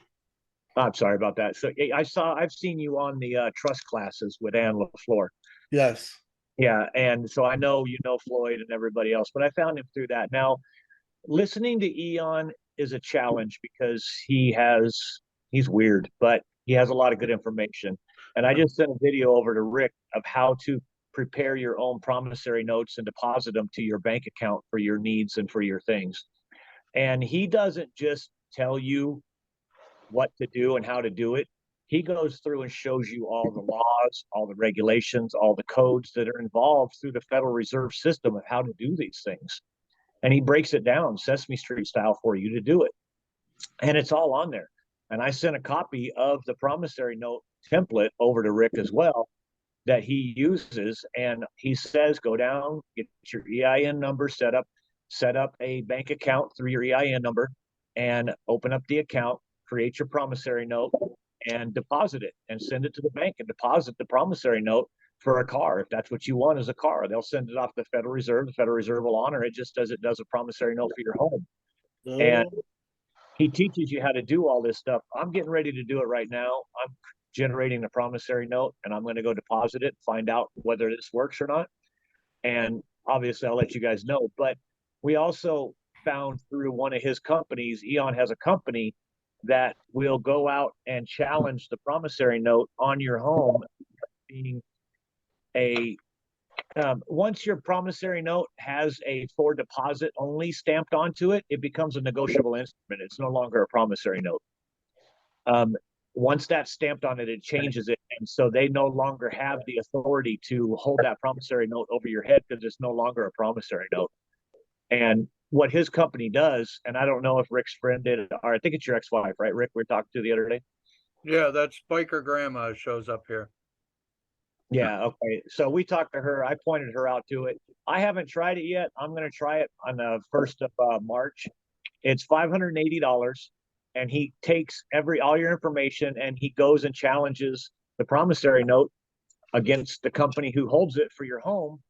I'm sorry about that. So I've seen you on the trust classes with Ann LaFleur. Yes. Yeah, and so I know you know Floyd and everybody else, but I found him through that. Now, listening to Eon is a challenge because he's weird, but he has a lot of good information. And I just sent a video over to Rick of how to prepare your own promissory notes and deposit them to your bank account for your needs and for your things. And he doesn't just tell you what to do and how to do it. He goes through and shows you all the laws, all the regulations, all the codes that are involved through the Federal Reserve System of how to do these things. And he breaks it down Sesame Street style for you to do it. And it's all on there. And I sent a copy of the promissory note template over to Rick as well that he uses. And he says, go down, get your EIN number set up a bank account through your EIN number and open up the account, create your promissory note and deposit it and send it to the bank and deposit the promissory note for a car. If that's what you want as a car, they'll send it off to the Federal Reserve. The Federal Reserve will honor it just as it does a promissory note for your home. And he teaches you how to do all this stuff. I'm getting ready to do it right now. I'm generating the promissory note and I'm going to go deposit it, find out whether this works or not. And obviously I'll let you guys know, but we also found through one of his companies, Eon has a company that will go out and challenge the promissory note on your home being a once your promissory note has a for deposit only stamped onto it, it becomes a negotiable instrument. It's no longer a promissory note. Once that's stamped on it, it changes it. And so they no longer have the authority to hold that promissory note over your head because it's no longer a promissory note. And what his company does, and I don't know if Rick's friend did it, or I think it's your ex-wife, right, Rick? We talked to the other day. yeah, that's Biker Grandma shows up here. Yeah, okay. So we talked to her. I pointed her out to it. I haven't tried it yet. I'm going to try it on the 1st of March. It's $580, and he takes all your information and he goes and challenges the promissory note against the company who holds it for your home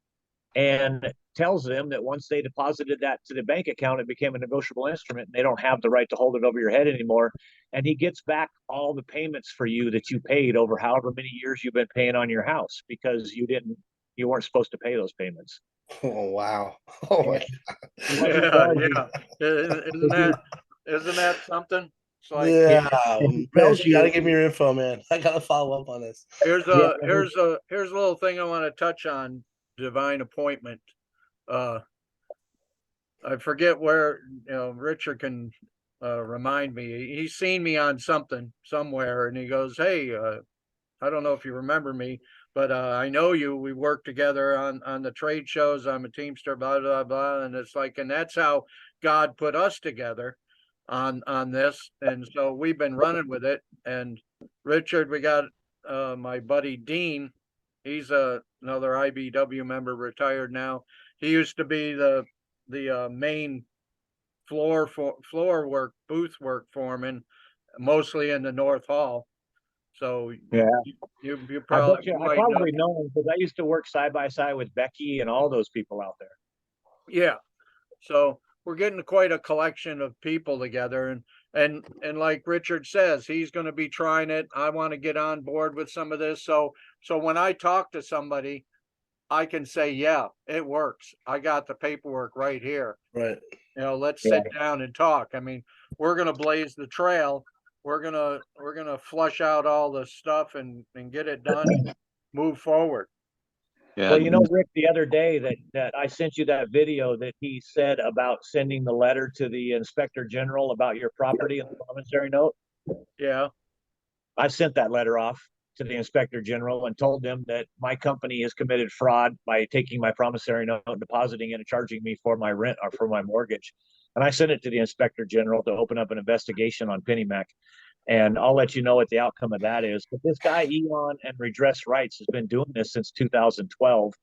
and tells them that once they deposited that to the bank account, it became a negotiable instrument and they don't have the right to hold it over your head anymore. And he gets back all the payments for you that you paid over however many years you've been paying on your house because you weren't supposed to pay those payments. Oh, wow. Oh, my Yeah. Isn't that something? It's like, Yeah, tells Rich, you got to you- give me your info, man. I got to follow up on this. here's Yeah. a little thing I want to touch on divine appointment. I forget where, Richard can remind me. He's seen me on something somewhere and he goes, hey, I don't know if you remember me, but I know you. We worked together on the trade shows. I'm a Teamster, blah, blah, blah. And it's like, and that's how God put us together on this. And so we've been running with it. And Richard, we got my buddy Dean. He's another IBW member, retired now. He used to be the main floor work, booth work foreman, mostly in the North Hall. So Yeah. you I probably probably know him because I used to work side by side with Becky and all those people out there. yeah. So we're getting quite a collection of people together, and like Richard says, he's going to be trying it. I want to get on board with some of this. So when I talk to somebody, I can say, yeah, it works. I got the paperwork right here. Right. Let's sit down and talk. I mean, we're going to blaze the trail. We're going to flush out all the stuff and get it done and move forward. Yeah. Well, Rick, the other day that I sent you that video that he said about sending the letter to the Inspector General about your property and the promissory note. Yeah. I sent that letter off to the Inspector General and told them that my company has committed fraud by taking my promissory note, depositing it, and charging me for my rent or for my mortgage. And I sent it to the Inspector General to open up an investigation on PennyMac. And I'll let you know what the outcome of that is. But this guy, Eon and Redress Rights, has been doing this since 2012.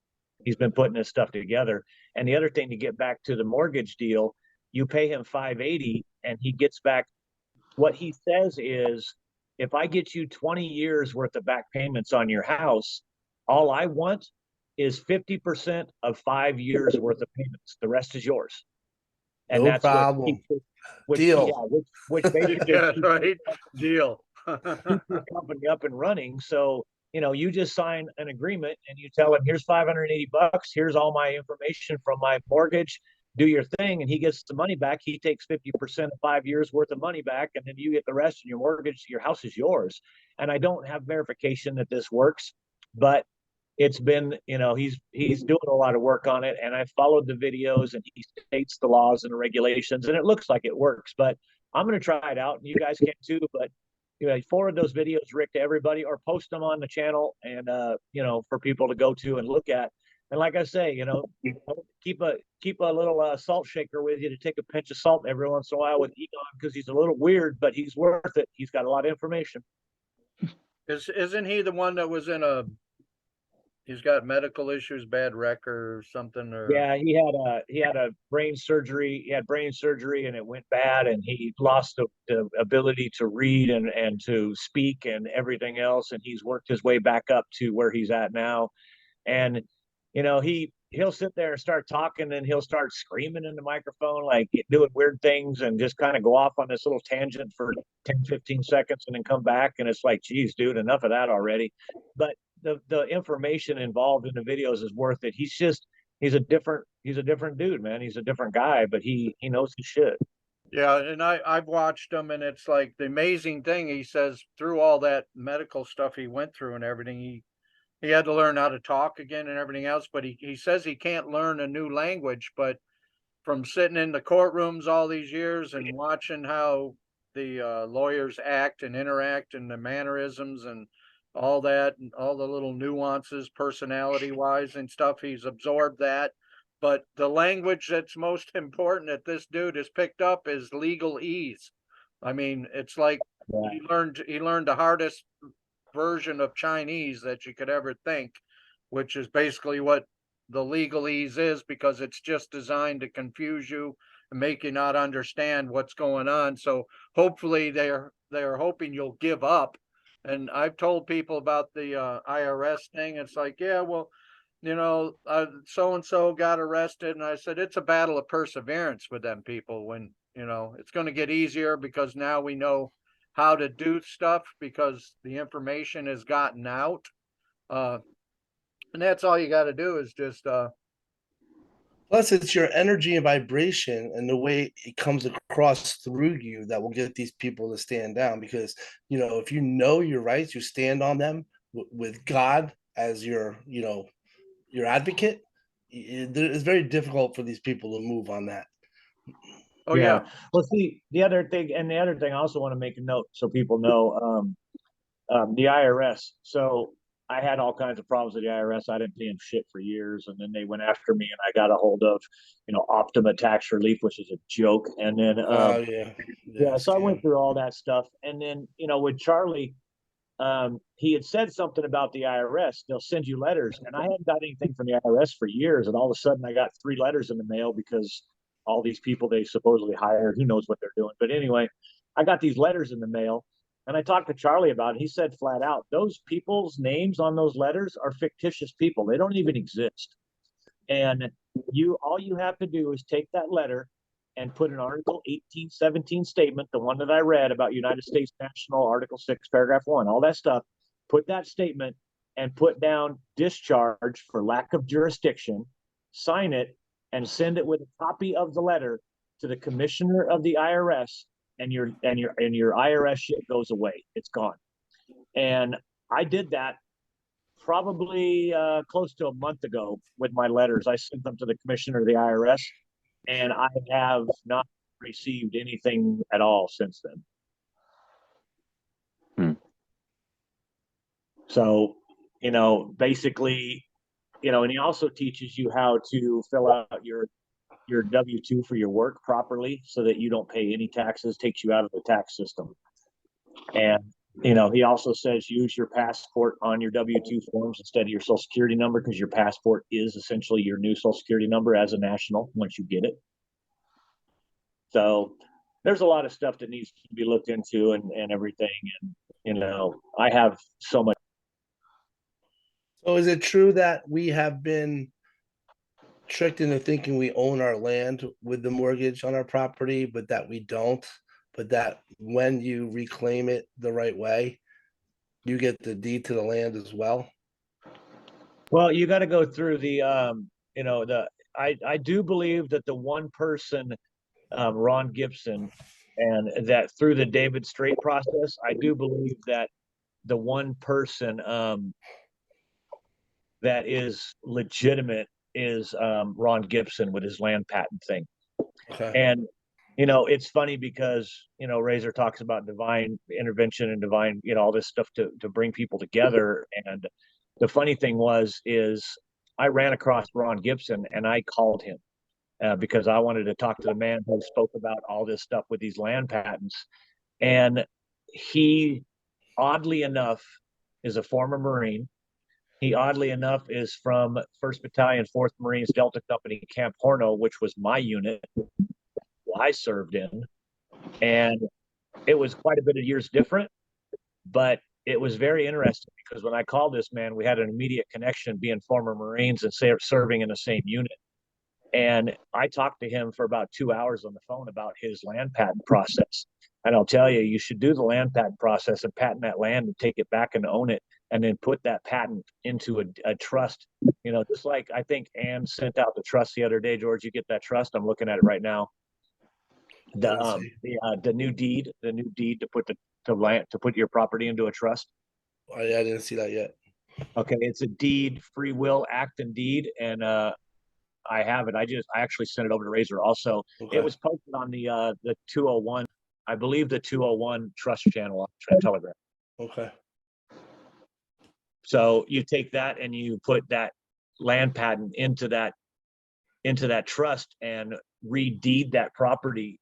He's been putting this stuff together. And the other thing, to get back to the mortgage deal, you pay him $580 and he gets back. What he says is, if I get you 20 years worth of back payments on your house, all I want is 50% of 5 years worth of payments. The rest is yours. And No that's problem. Deal. which basically Yeah, keeps right, deal. your company up and running. So, you know, you just sign an agreement and you tell him, here's $580. Here's all my information from my mortgage. Do your thing. And he gets the money back. He takes 50% of 5 years worth of money back. And then you get the rest of your mortgage. Your house is yours. And I don't have verification that this works, but it's been, you know, he's doing a lot of work on it, and I followed the videos, and he states the laws and the regulations, and it looks like it works. But I'm going to try it out, and you guys can too. But you know, forward those videos, Rick, to everybody, or post them on the channel, and you know, for people to go to and look at. And like I say, you know, keep a little salt shaker with you to take a pinch of salt every once in a while with Egon, because he's a little weird, but he's worth it. He's got a lot of information. Isn't he the one that was in a? He's got medical issues, bad wreck or something, or Yeah, he had a brain surgery. He had brain surgery, and it went bad, and he lost the ability to read and to speak and everything else. And he's worked his way back up to where he's at now. And you know, he'll sit there and start talking, and he'll start screaming in the microphone, like doing weird things, and just kind of go off on this little tangent for 10, 15 seconds, and then come back. And it's like, geez, dude, enough of that already. But the information involved in the videos is worth it. He's a different dude, man. He's a different guy, but he knows his shit. yeah. And I've watched him, and it's like the amazing thing. He says through all that medical stuff he went through and everything, he had to learn how to talk again and everything else. But he says he can't learn a new language, but from sitting in the courtrooms all these years and watching how the lawyers act and interact and the mannerisms and all that and all the little nuances personality wise and stuff, he's absorbed that. But the language that's most important that this dude has picked up is legalese. I mean, it's like Yeah. he learned the hardest version of Chinese that you could ever think, which is basically what the legalese is, because it's just designed to confuse you and make you not understand what's going on. So hopefully they're hoping you'll give up. And I've told people about the IRS thing. It's like, yeah, well, you know, so and so got arrested, and I said it's a battle of perseverance with them people. When you know it's going to get easier because now we know how to do stuff because the information has gotten out. And that's all you got to do is just Plus, it's your energy and vibration and the way it comes across through you that will get these people to stand down. Because, you know, if you know your rights, you stand on them with God as your, you know, your advocate. It's very difficult for these people to move on that. oh yeah. Well, see, the other thing I also want to make a note so people know, the IRS. So I had all kinds of problems with the IRS. I didn't pay them shit for years, and then they went after me, and I got a hold of, you know, Optima Tax Relief, which is a joke. And then, so I went through all that stuff, and then, you know, with Charlie, he had said something about the IRS. They'll send you letters, and I hadn't got anything from the IRS for years, and all of a sudden I got 3 letters in the mail because all these people they supposedly hired, who knows what they're doing. But anyway, I got these letters in the mail. And I talked to Charlie about it. He said flat out, those people's names on those letters are fictitious people. They don't even exist. And all you have to do is take that letter and put an Article 1817 statement, the one that I read about United States National, Article 6, Paragraph 1, all that stuff. Put that statement and put down discharge for lack of jurisdiction, sign it, and send it with a copy of the letter to the commissioner of the IRS. And your IRS shit goes away. It's gone. And I did that probably close to a month ago with my letters. I sent them to the commissioner of the IRS, and I have not received anything at all since then. So, you know, basically, you know, and he also teaches you how to fill out your W-2 for your work properly so that you don't pay any taxes, takes you out of the tax system. And, you know, he also says use your passport on your W-2 forms instead of your social security number, because your passport is essentially your new social security number as a national once you get it. So there's a lot of stuff that needs to be looked into and everything. And, you know, I have so much. So is it true that we have been tricked into thinking we own our land with the mortgage on our property, but that we don't? But that when you reclaim it the right way, you get the deed to the land as well? Well, you got to go through the, you know, I do believe that the one person, Ron Gibson, and that through the David Strait process, I do believe that the one person, that is legitimate is, Ron Gibson with his land patent thing. Okay, And, you know, it's funny because, you know, Razor talks about divine intervention and divine, you know, all this stuff to bring people together. And the funny thing is I ran across Ron Gibson and I called him because I wanted to talk to the man who spoke about all this stuff with these land patents. And he, oddly enough, is a former Marine. He, oddly enough, is from 1st Battalion, 4th Marines Delta Company, Camp Horno, which was my unit I served in. And it was quite a bit of years different, but it was very interesting because when I called this man, we had an immediate connection being former Marines and serving in the same unit. And I talked to him for about 2 hours on the phone about his land patent process. And I'll tell you, you should do the land patent process and patent that land and take it back and own it, and then put that patent into a trust. You know, just like I think Ann sent out the trust the other day. George, you get that trust? I'm looking at it right now. The new deed to put the land, to put your property into a trust. I didn't see that yet. Okay, it's a deed, free will act and deed, and I have it. I actually sent it over to Razor also. Okay. It was posted on the 201, I believe the 201 trust channel on Telegram. Okay. So you take that and you put that land patent into that trust and redeed that property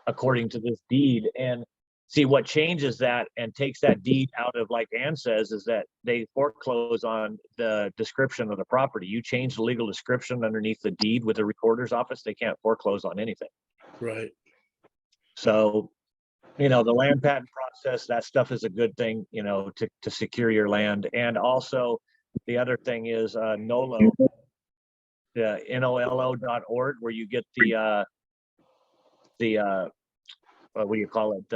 according to this deed. And see, what changes that and takes that deed out of, like Ann says, is that they foreclose on the description of the property. You change the legal description underneath the deed with the recorder's office, they can't foreclose on anything. Right. So, you know, the land patent process, that stuff is a good thing, you know, to secure your land. And also the other thing is NOLO, the NOLO.org, where you get the what do you call it?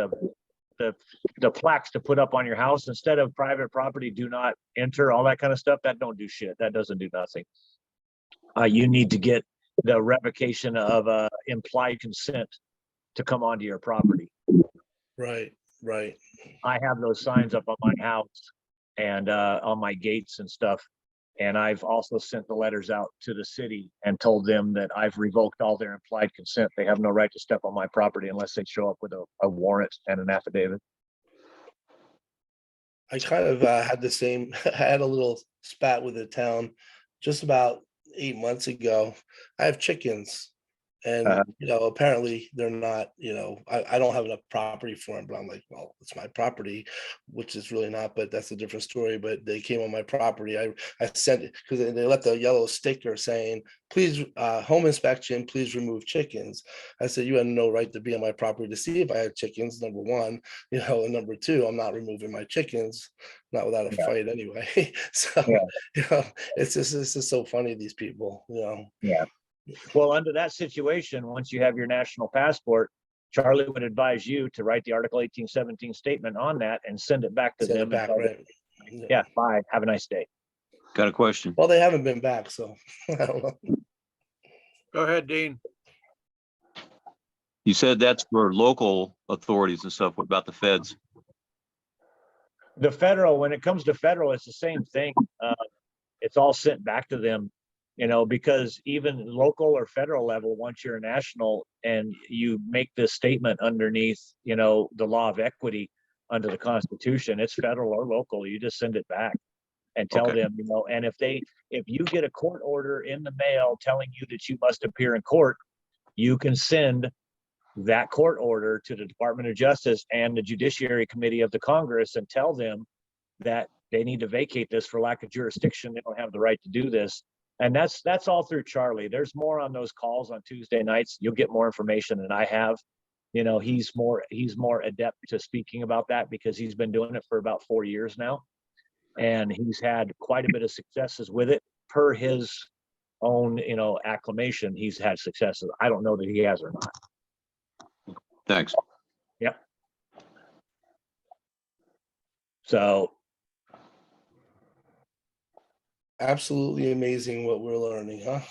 The plaques to put up on your house instead of private property, do not enter, all that kind of stuff. That don't do shit. That doesn't do nothing. You need to get the revocation of implied consent to come onto your property. Right. Right. I have those signs up on my house and on my gates and stuff. And I've also sent the letters out to the city and told them that I've revoked all their implied consent. They have no right to step on my property unless they show up with a warrant and an affidavit. I kind of had the same, I had a little spat with the town just about 8 months ago. I have chickens and, you know, apparently they're not, you know, I don't have enough property for them, but I'm like, well, it's my property, which is really not, but that's a different story. But they came on my property. I sent it because they left a yellow sticker saying, please, home inspection, please remove chickens. I said, you had no right to be on my property to see if I had chickens, number one, you know, and number two, I'm not removing my chickens, not without a fight anyway. So, you know, it's just so funny, these people, you know. Yeah. Well, under that situation, once you have your national passport, Charlie would advise you to write the Article 1817 statement on that and send it back to Send them. it back, right? Yeah, bye. Have a nice day. Got a question. Well, they haven't been back, so I don't know. Go ahead, Dean. You said that's for local authorities and stuff. What about the feds? The federal, when it comes to federal, it's the same thing. It's all sent back to them, you know, because even local or federal level, once you're a national and you make this statement underneath, you know, the law of equity under the Constitution, it's federal or local, you just send it back and tell them, you know, and if you get a court order in the mail telling you that you must appear in court, you can send that court order to the Department of Justice and the Judiciary Committee of the Congress and tell them that they need to vacate this for lack of jurisdiction. They don't have the right to do this. And that's all through Charlie. There's more on those calls on Tuesday nights. You'll get more information than I have. You know, he's more adept to speaking about that because he's been doing it for about 4 years now. and he's had quite a bit of successes with it per his own, acclamation. He's had successes. I don't know that he has or not. Thanks. So Absolutely amazing what we're learning, huh?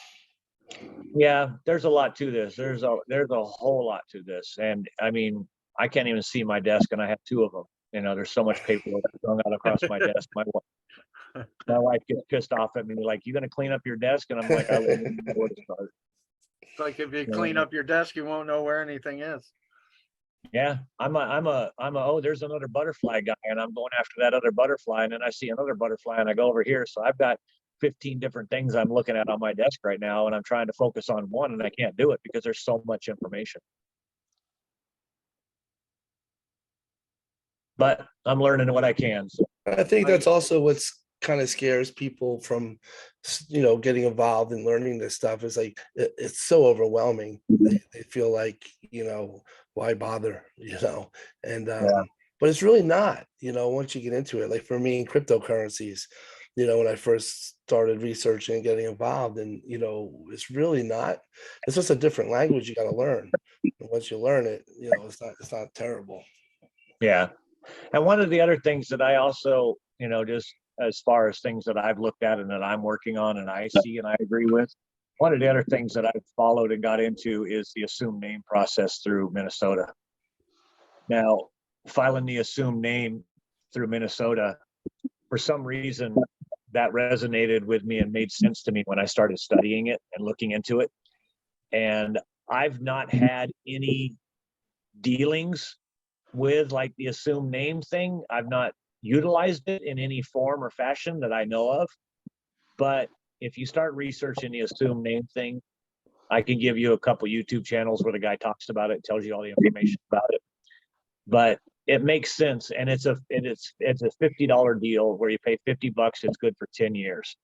yeah, there's a lot to this. There's a whole lot to this. And I mean, I can't even see my desk and I have two of them. There's so much paperwork thrown out across my desk. My wife gets pissed off at me, like, you gonna clean up your desk? And I'm like, I wouldn't even know where to start. It's like if you clean up your desk, you won't know where anything is. Yeah, oh, there's another butterfly guy, and I'm going after that other butterfly, and then I see another butterfly and I go over here. So I've got 15 different things I'm looking at on my desk right now, and I'm trying to focus on one, and I can't do it because there's so much information. But I'm learning what I can. So. I think that's also what's kind of scares people from, getting involved in learning this stuff, is like, it's so overwhelming. They feel like, why bother, and, but it's really not, once you get into it. Like for me in cryptocurrencies, when I first started researching and getting involved, and, it's really not, it's just a different language you got to learn. And once you learn it, it's not terrible. Yeah. And one of the other things that I also, just as far as things that I've looked at and that I'm working on and I see and I agree with, one of the other things that I've followed and got into is the assumed name process through Minnesota. Now, filing the assumed name through Minnesota, for some reason, that resonated with me and made sense to me when I started studying it and looking into it. And I've not had any dealings with like the assumed name thing. I've not utilized it in any form or fashion that I know of. But if you start researching the assumed name thing, I can give you a couple YouTube channels where the guy talks about it, tells you all the information about it. But it makes sense, and it's a $50 deal where you pay $50. It's good for 10 years.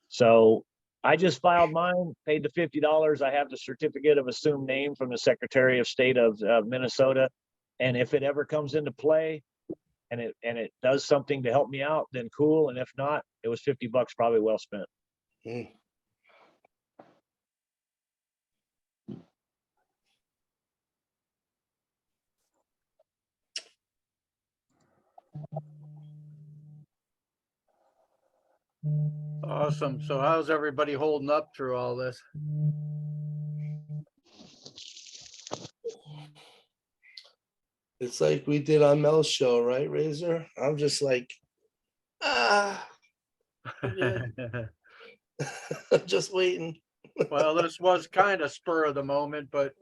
So I just filed mine, paid the $50. I have the certificate of assumed name from the Secretary of State of Minnesota, and if it ever comes into play, and it does something to help me out, then cool. And if not, it was $50 probably well spent. Awesome. So how's everybody holding up through all this? It's like we did on Mel's show, right, Razor? I'm just like, just waiting. Well, this was kind of spur of the moment, but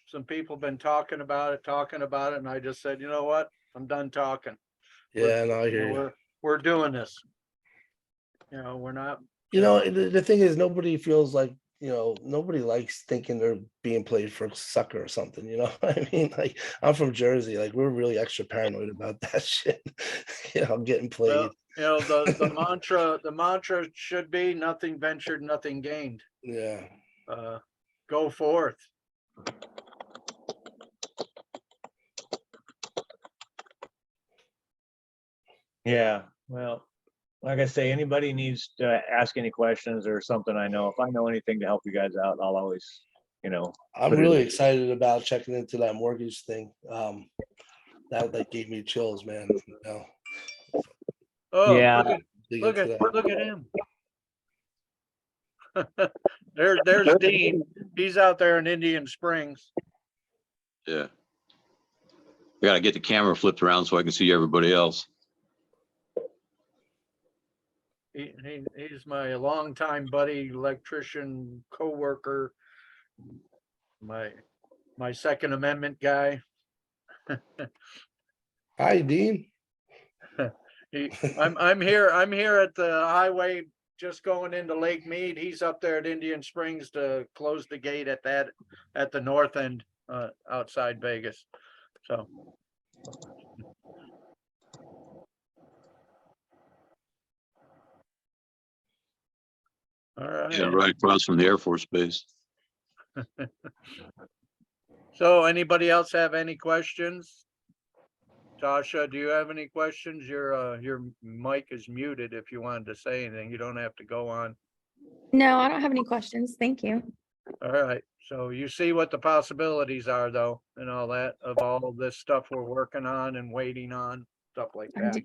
some people been talking about it, and I just said, you know what? I'm done talking. Yeah, no, I hear you. We're doing this. We're not. The thing is, nobody feels like, nobody likes thinking they're being played for sucker or something. You know what I mean? Like, I'm from Jersey. Like, we're really extra paranoid about that shit. I'm getting played. Well, the mantra should be nothing ventured, nothing gained. Yeah. Go forth. Yeah, well, like I say, anybody needs to ask any questions or something. If I know anything to help you guys out, I'll always, I'm really excited about checking into that mortgage thing. That gave me chills, man. Oh, yeah. Look at him. There's Dean. He's out there in Indian Springs. Yeah. I gotta get the camera flipped around so I can see everybody else. He's my longtime buddy, electrician, co-worker, my Second Amendment guy. Hi, Dean. I'm here at the highway just going into Lake Mead. He's up there at Indian Springs to close the gate at the north end outside Vegas. So all right. Yeah, right across from the Air Force Base. So anybody else have any questions Tasha, do you have any questions? Your mic is muted if you wanted to say anything. You don't have to go on. No, I don't have any questions. Thank you. All right, so you see what the possibilities are though, and all that, of all of this stuff we're working on and waiting on, stuff like I that. do.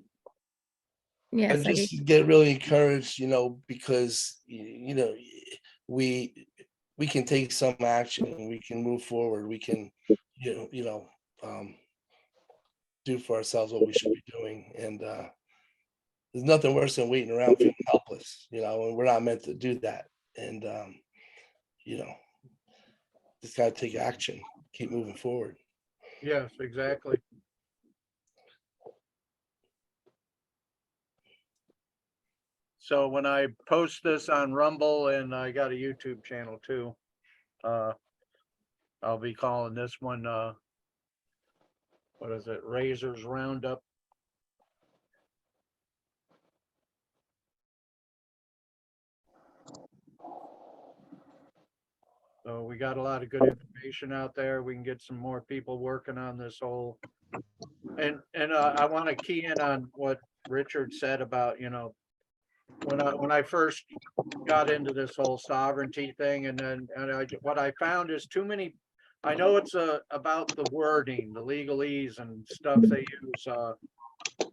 Yes, I I do. just get really encouraged, because we can take some action, we can move forward, we can, do for ourselves what we should be doing. And there's nothing worse than waiting around feeling helpless, and we're not meant to do that. And just gotta take action, keep moving forward. Yes, exactly. So when I post this on Rumble, and I got a YouTube channel too, I'll be calling this one, what is it, Razors Roundup. So we got a lot of good information out there. We can get some more people working on this whole. And I want to key in on what Richard said about, when I first got into this whole sovereignty thing, and then what I found is too many. I know it's about the wording, the legalese and stuff they use.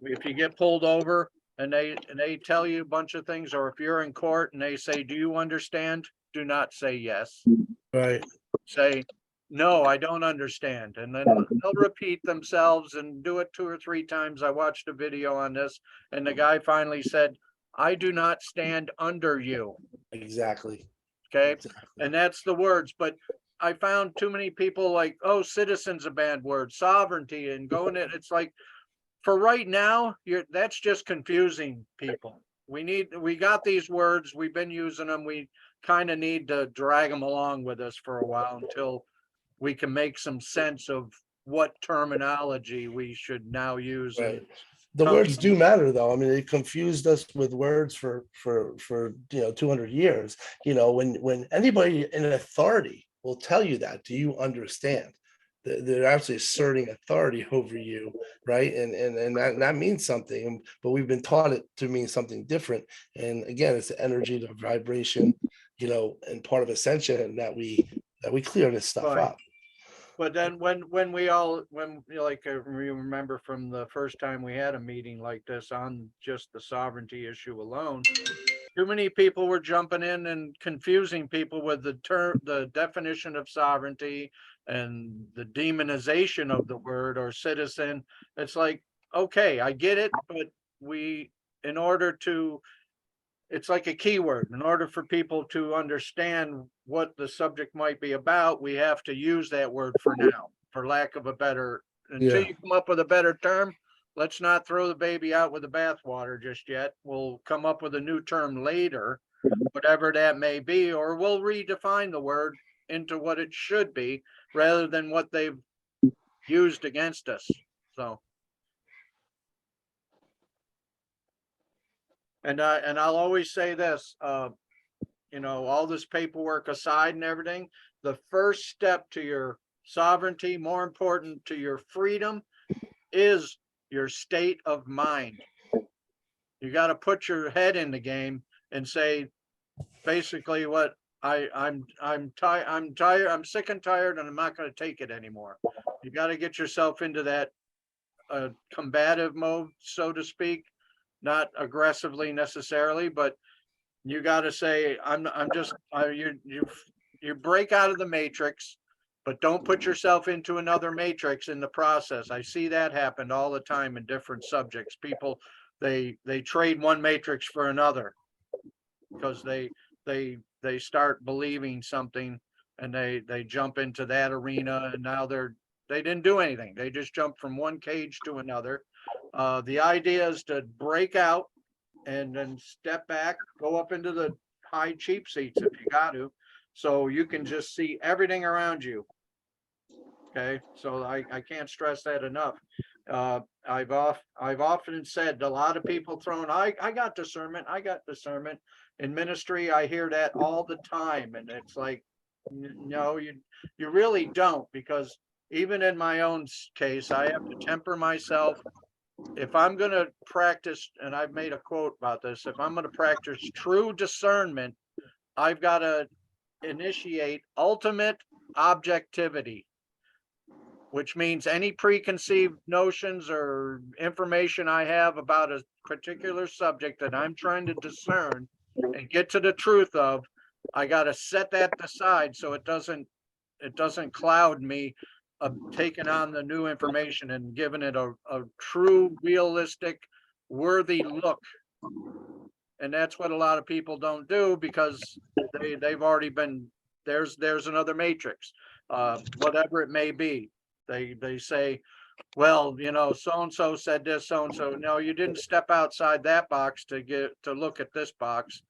If you get pulled over and they tell you a bunch of things, or if you're in court and they say, "Do you understand?" Do not say yes. Right. Say, "No, I don't understand," and then they'll repeat themselves and do it 2 or 3 times. I watched a video on this, and the guy finally said, "I do not stand under you." Exactly. Okay, Exactly. and that's the words. But I found too many people like, "Oh, citizen's a bad word, sovereignty," and going in. It's like, for right now, that's just confusing people. We got these words, we've been using them. We kind of need to drag them along with us for a while until we can make some sense of what terminology we should now use. Right. And The come- words do matter, though. I mean, it confused us with words for 200 years. When anybody in authority will tell you that, do you understand? They're actually asserting authority over you, right? And that means something. But we've been taught it to mean something different. And again, it's the energy, the vibration, and part of ascension that we clear this stuff Right. up. But then when we remember from the first time we had a meeting like this on just the sovereignty issue alone, too many people were jumping in and confusing people with the definition of sovereignty and the demonization of the word or citizen. It's like, okay, I get it, but it's like a keyword. In order for people to understand what the subject might be about, we have to use that word for now, for lack of a better, until Yeah. you come up with a better term. Let's not throw the baby out with the bathwater just yet. We'll come up with a new term later, whatever that may be, or we'll redefine the word into what it should be rather than what they've used against us. So. And I'll always say this, all this paperwork aside and everything, the first step to your sovereignty, more important to your freedom, is your state of mind. You got to put your head in the game and say, basically, what I'm tired, I'm sick and tired, and I'm not going to take it anymore. You got to get yourself into that combative mode, so to speak. Not aggressively necessarily, but you got to say, you break out of the matrix, but don't put yourself into another matrix in the process. I see that happen all the time in different subjects. People, they trade one matrix for another because they start believing something and they jump into that arena, and now they didn't do anything. They just jumped from one cage to another. The idea is to break out and then step back, go up into the high cheap seats if you got to, so you can just see everything around you. Okay, so I can't stress that enough. I've often said, a lot of people throwing, I got discernment, in ministry. I hear that all the time, and it's like, no, you really don't, because even in my own case, I have to temper myself if I'm gonna practice, and I've made a quote about this, if I'm gonna practice true discernment, I've gotta initiate ultimate objectivity, which means any preconceived notions or information I have about a particular subject that I'm trying to discern and get to the truth of, I gotta set that aside so it doesn't cloud me of taking on the new information and giving it a true, realistic, worthy look. And that's what a lot of people don't do because they've already been, there's another matrix, whatever it may be. They say, well, you know, so-and-so said this, so-and-so. No, you didn't step outside that box to look at this box.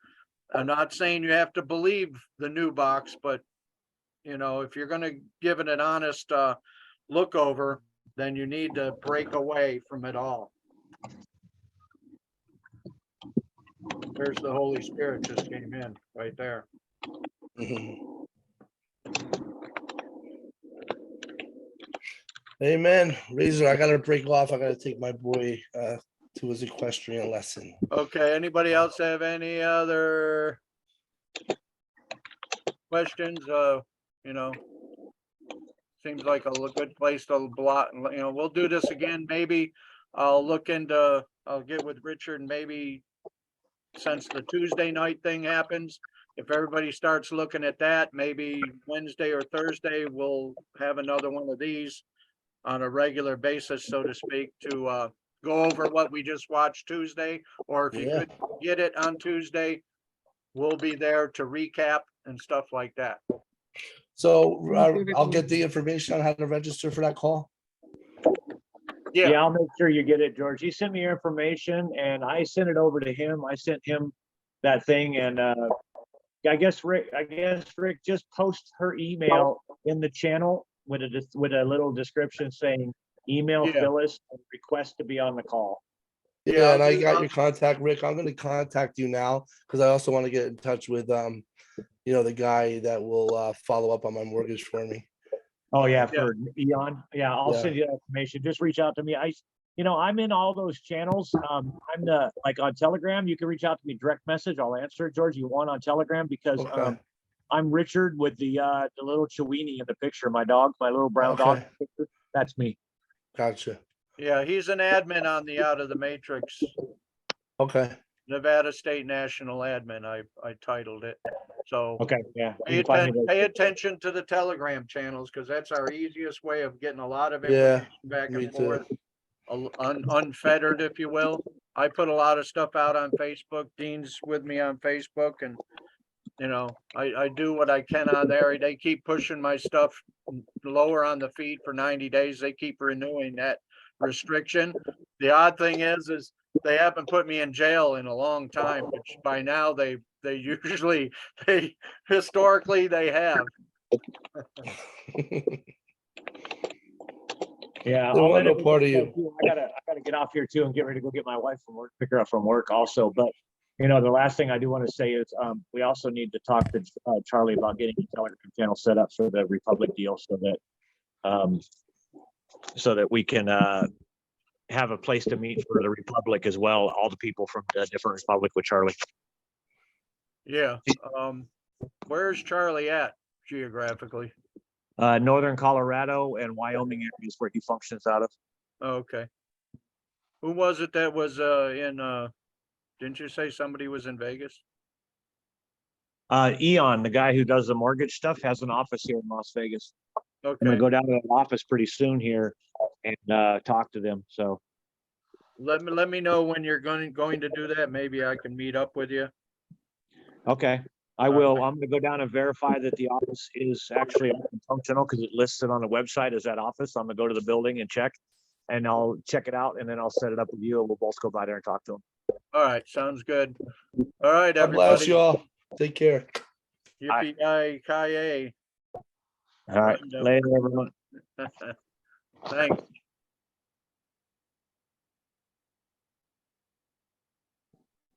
I'm not saying you have to believe the new box, but you know, if you're gonna give it an honest look over, then you need to break away from it all. There's the Holy Spirit just came in right there. Amen. Razor, I gotta break off. I gotta take my boy to his equestrian lesson. Okay, anybody else have any other questions? You know, seems like a good place to blot, you know, we'll do this again. Maybe I'll get with Richard and maybe since the Tuesday night thing happens, if everybody starts looking at that, maybe Wednesday or Thursday, we'll have another one of these on a regular basis, so to speak, to go over what we just watched Tuesday, or if you could get it on Tuesday, we'll be there to recap and stuff like that. So I'll get the information on how to register for that call. Yeah, Yeah, I'll make sure you get it, George. He sent me your information and I sent it over to him. I sent him that thing and I guess Rick just post her email in the channel with a little description saying email Yeah. Phyllis and request to be on the call. Yeah, and I I'll- got your contact, Rick. I'm gonna contact you now because I also want to get in touch with you know, the guy that will follow up on my mortgage for me. Oh yeah, Yeah. for Eon. Yeah, I'll Yeah. send you that information. Just reach out to me. I'm in all those channels. I'm like on Telegram. You can reach out to me direct message. I'll answer it, George. You want on Telegram because Okay. I'm Richard with the little Chiweenie in the picture. My dog, my little brown dog. Okay. Picture. That's me. Gotcha. Yeah, he's an admin on the Out of the Matrix, Okay. Nevada State National Admin, I titled it. So Okay. Yeah. pay You can find me there. attention to the Telegram channels, because that's our easiest way of getting a lot of Yeah, information back me and too. forth, unfettered, if you will. I put a lot of stuff out on Facebook. Dean's with me on Facebook, and you know, I do what I can on there. They keep pushing my stuff lower on the feed for 90 days. They keep renewing that restriction. The odd thing is they haven't put me in jail in a long time, which by now they historically they have. Yeah. They I'll want let no part of everybody you. know, too. I gotta get off here too and get ready to go get my wife from work, pick her up from work also. But you know, the last thing I do want to say is we also need to talk to Charlie about getting a Telegram channel set up for the Republic deal so that we can have a place to meet for the Republic as well. All the people from the different Republic with Charlie. Yeah. Where's Charlie at geographically? Northern Colorado and Wyoming areas where he functions out of. Okay. Who was it that was didn't you say somebody was in Vegas? Eon, the guy who does the mortgage stuff, has an office here in Las Vegas. I'm Okay. gonna go down to that office pretty soon here and talk to them. So Let me know when you're going to do that. Maybe I can meet up with you. okay, I will. I'm gonna go down and verify that the office is actually functional because it lists it on the website as that office. I'm gonna go to the building and check, and I'll check it out, and then I'll set it up with you, and we'll both go by there and talk to them. All right, sounds good. All right, God bless everybody. you all. Take care. Yippee-ki-yay. All right, Roundup. later, everyone. Thanks.